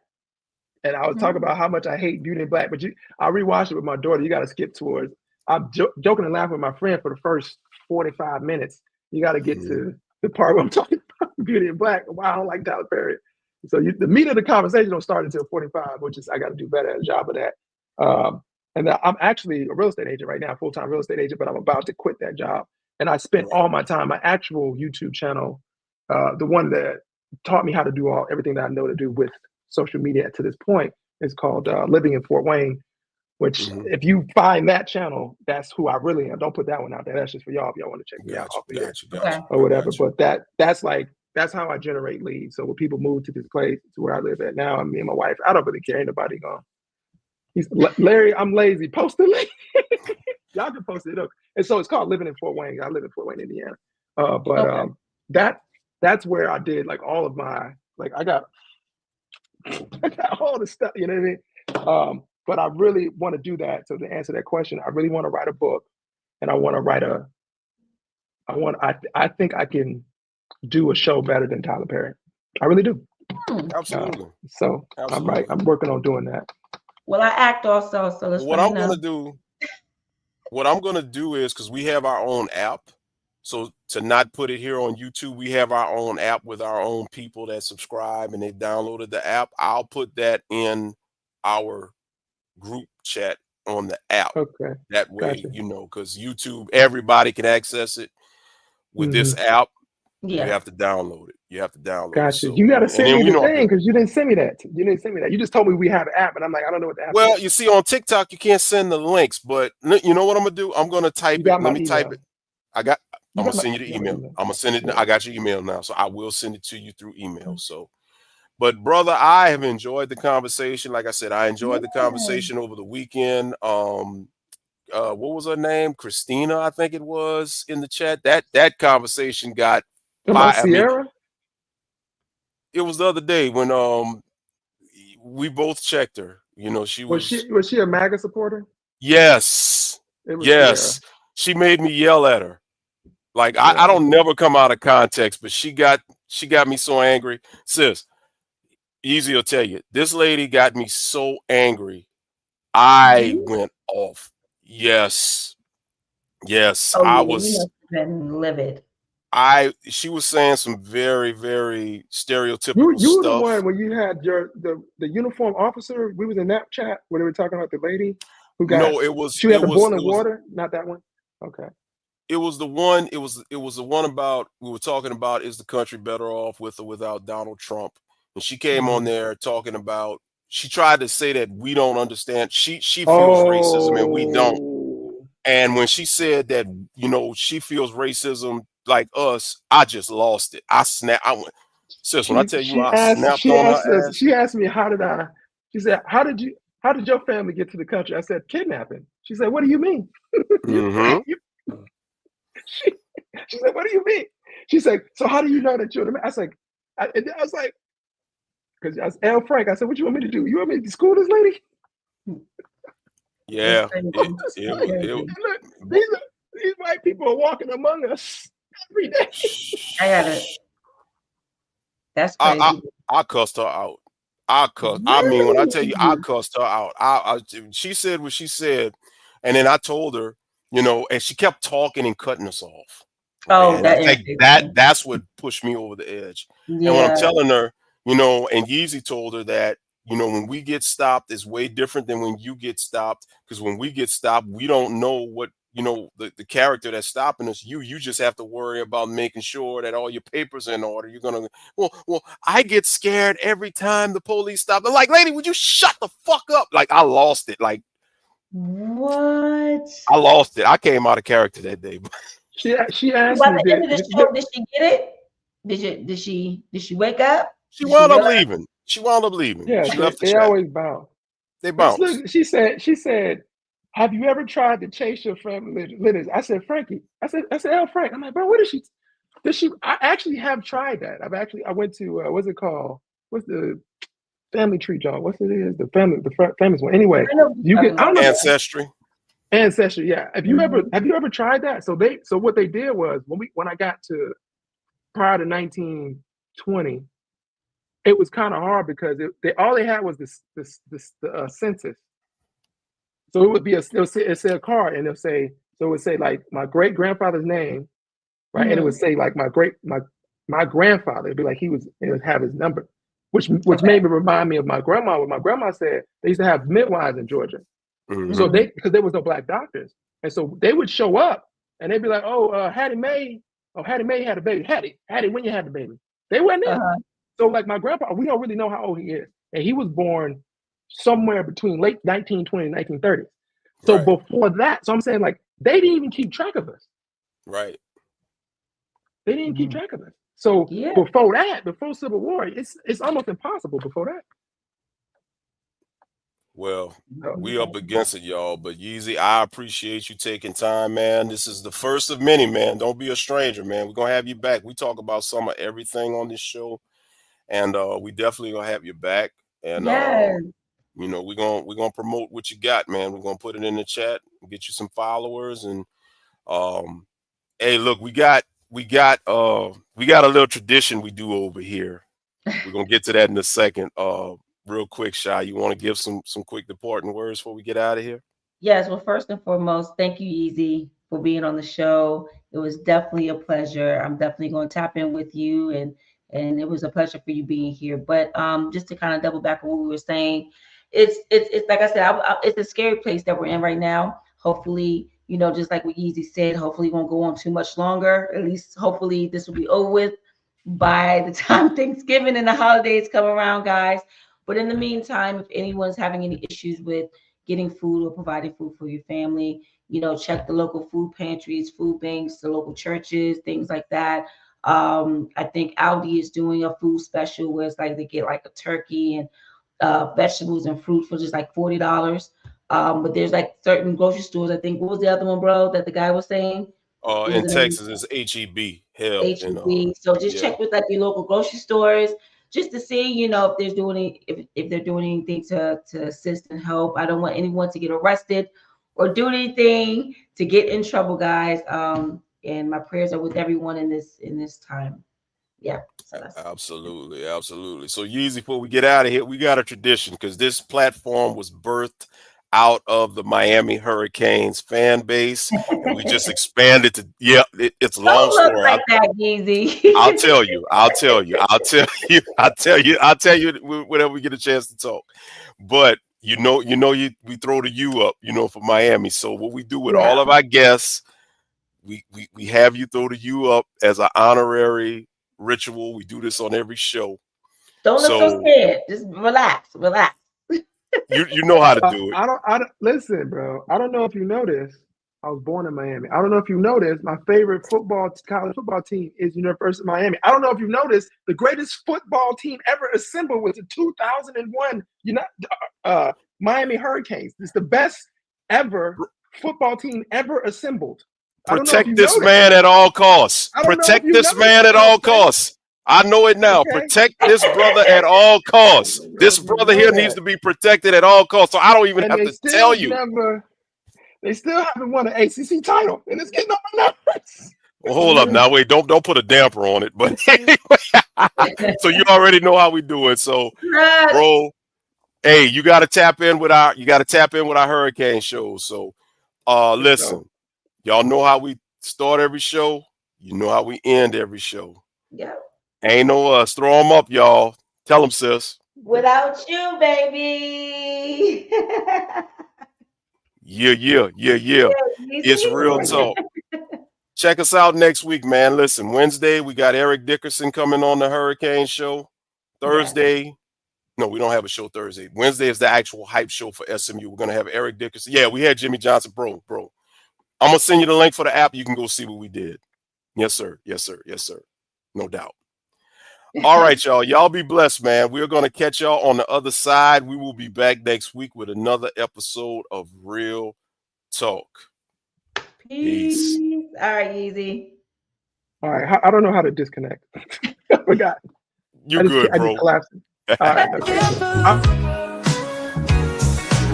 and I was talking about how much I hate Beauty and Black. But I rewatched it with my daughter. You got to skip towards. I'm joking and laughing with my friend for the first 45 minutes. You got to get to the part where I'm talking about Beauty and Black and why I don't like Tyler Perry. So the meat of the conversation don't start until 45, which is I got to do better at a job of that. And I'm actually a real estate agent right now, full-time real estate agent, but I'm about to quit that job. And I spent all my time, my actual YouTube channel, the one that taught me how to do everything that I know to do with social media to this point is called Living in Fort Wayne, which if you find that channel, that's who I really am. Don't put that one out there. That's just for y'all if y'all want to check me out or whatever. But that's how I generate leads. So when people move to this place, to where I live at now, me and my wife, I don't really care. Ain't nobody gone. He's Larry, I'm lazy. Post the link. Y'all can post it up. And so it's called Living in Fort Wayne. I live in Fort Wayne, Indiana. That's where I did like all of my, like I got all the stuff, you know what I mean? But I really want to do that. So to answer that question, I really want to write a book, and I want to write I think I can do a show better than Tyler Perry. I really do. Absolutely. Absolutely. I'm working on doing that. Well, I act also, so let's what I'm gonna do is, because we have our own app, so to not put it here on YouTube, we have our own app with our own people that subscribe and they downloaded the app. I'll put that in our group chat on the app. Okay. That way, because YouTube, everybody can access it. With this app, you have to download it. Gotcha. it. So, you got to send me the thing, because you didn't send me that. You just told me we have an app, and I'm like, I don't know what the app is. Well, you see, on TikTok, you can't send the links, but you know what I'm going to do? I'm going to type it. Let me type it. I'm going to send you the email. I'm going to send it. I got your email now, so I will send it to you through email. So, but brother, I have enjoyed the conversation. Like I said, I enjoyed the conversation over the weekend. What was her name? Christina, I think it was, in the chat. That conversation got Sierra. It was the other day when we both checked her. She was she a MAGA supporter? Yes. Sierra. She made me yell at her. Like I don't never come out of context, but she got me so angry. Sis, Easy will tell you, this lady got me so angry. I went off. Yes. I was. You must have been livid. She was saying some very, very stereotypical you were stuff. The one when you had the uniform officer. We was in that chat where they were talking about the lady who got. No, it was. She had the boiling water. Not that one. Okay. It was the one. It was the one about, we were talking about, is the country better off with or without Donald Trump? And she came on there talking about. She tried to say that we don't understand. She feels racism and we don't. And when she said that, she feels racism like us, I just lost it. I snapped. I went, sis, when I tell you I snapped on her ass. She asked me, she said, how did your family get to the country? I said, kidnapping. She said, what do you mean? She said, what do you mean? She said, so how do you know that you're the man? I was like, because I was L. Frank. I said, what you want me to do? You want me to school this lady? Yeah. These white people are walking among us every day. I got it. That's crazy. I cussed her out. I mean, when I tell you, I cussed her out. She said what she said, and then I told her, and she kept talking and cutting us off. Oh, that's what pushed me over the edge. Yeah. And when I'm telling her, and Yeezy told her that, when we get stopped, it's way different than when you get stopped. Because when we get stopped, we don't know what, the character that's stopping us. You just have to worry about making sure that all your papers are in order. You're gonna, well, I get scared every time the police stop. I'm like, lady, would you shut the fuck up? Like, I lost it. Like, what? I lost it. I came out of character that day. She asked by me. the end of the show, did she get it? Did she wake up? She wound up leaving. Yeah, she left the they chat. Always bounce. They bounce. She said, have you ever tried to chase your family lineage? I said, Frankie. I said, El Frank. I'm like, bro, what is she? I actually have tried that. I went to what's it called? What's the family tree, John? What's it is? The famous one. Anyway, I don't know. Ancestry, yeah. Have you ever tried that? So what they did was when I got to prior to 1920, it was kind of hard because all they had was the census. So it would be it'll say a card, and it would say like my great grandfather's name, right? And it would say like my grandfather. It'd be like it would have his number, which made me remind me of my grandma. What my grandma said, they used to have midwives in Georgia. Mhm. So because there was no black doctors, and so they would show up and they'd be like, Hattie Mae had a baby. Hattie, when you had the baby? They weren't there. So like my grandpa, we don't really know how old he is, and he was born somewhere between late 1920 and 1930. So Right. before that, so I'm saying like they didn't even keep track of us. Right. They didn't keep track of us. So before Civil War, it's almost impossible before that. Well, we up against it, y'all. But Yeezy, I appreciate you taking time, man. This is the first of many, man. Don't be a stranger, man. We're gonna have you back. We talk about some of everything on this show, and we definitely gonna have you back. And you know, we're gonna promote what you got, man. We're gonna put it in the chat, get you some followers, and hey, look, we got a little tradition we do over here. We're gonna get to that in a second. Real quick, Shy, you want to give some quick departing words before we get out of here? Yes. Well, first and foremost, thank you, Yeezy, for being on the show. It was definitely a pleasure. I'm definitely going to tap in with you, and it was a pleasure for you being here. But just to kind of double back on what we were saying, it's like I said, it's a scary place that we're in right now. Hopefully, you know, just like what Yeezy said, hopefully it won't go on too much longer. At least hopefully this will be over with by the time Thanksgiving and the holidays come around, guys. But in the meantime, if anyone's having any issues with getting food or providing food for your family, you know, check the local food pantries, food banks, the local churches, things like that. I think Aldi is doing a food special where it's like they get like a turkey and vegetables and fruit for just like $40. But there's like certain grocery stores. I think, what was the other one, bro, that the guy was saying? In Texas, it's HEB. Hell, HEB. So just check with like your local grocery stores, just to see, you know, if they're doing anything to assist and help. I don't want anyone to get arrested or do anything to get in trouble, guys. And my prayers are with everyone in this time. Yeah. So Absolutely. So Yeezy, before we get out of here, we got a tradition because this platform was birthed out of the Miami Hurricanes fan base, and we just expanded to it's a long story. Like that, Yeezy. I'll tell you whenever we get a chance to talk. But we throw the U up, you know, for Miami. So what we do with all of our guests, we have you throw the U up as an honorary ritual. We do this on every show. Don't look so scared. Just relax. You know how to do it. I don't listen, bro. I don't know if you know this. I was born in Miami. I don't know if you know this. My favorite college football team is University of Miami. I don't know if you know this. The greatest football team ever assembled was the 2001 Miami Hurricanes. It's the best ever football team ever assembled. Protect this man at all costs. Protect this man at all costs. I know it now. Okay. Protect this brother at all costs. This brother here needs to be protected at all costs. So I don't even have to tell you. They still haven't won an ACC title, and it's getting on my nerves. Well, hold up now. Wait, don't put a damper on it. But anyway, so you already know how we do it. So, bro, hey, you got to tap in with our hurricane shows. So, listen, y'all know how we start every show. You know how we end every show. Yeah. Ain't no us. Throw them up, y'all. Tell them, sis. Without you, baby. Yeah. It's real talk. Check us out next week, man. Listen, Wednesday, we got Eric Dickerson coming on the Hurricane Show. Thursday, no, we don't have a show Thursday. Wednesday is the actual hype show for SMU. We're going to have Eric Dickerson. Yeah, we had Jimmy Johnson. Bro. I'm going to send you the link for the app. You can go see what we did. Yes, sir. No doubt. All right, y'all. Y'all be blessed, man. We're going to catch y'all on the other side. We will be back next week with another episode of Real Talk. Peace. All right, Yeezy. All right. I don't know how to disconnect. I forgot. You're good, bro. I just collapsed. All right.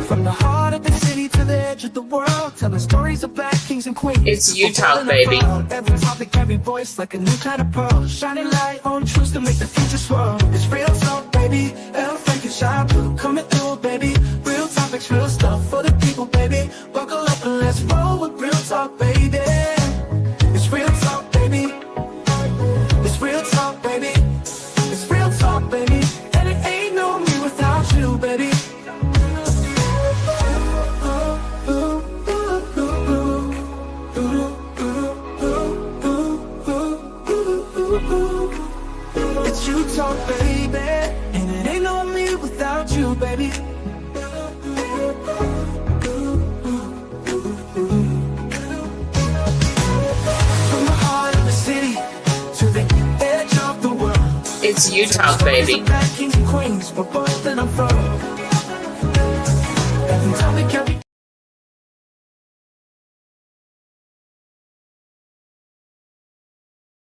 From the heart of the city to the edge of the world, telling stories of black kings and queens. It's you talk, baby. Every topic, every voice, like a new kind of pearl. Shining light on truths to make the future swirl. It's real talk, baby. El Frank and Shy Blue coming through, baby. Real topics, real stuff for the people, baby. Buckle up and let's roll with real talk, baby. It's real talk, baby. It's real talk, baby. It's real talk, baby. And it ain't no me without you, baby. It's you talk, baby. And it ain't no me without you, baby. From the heart of the city to the edge of the world. It's you talk, baby. Black kings and queens, we're both in a fur.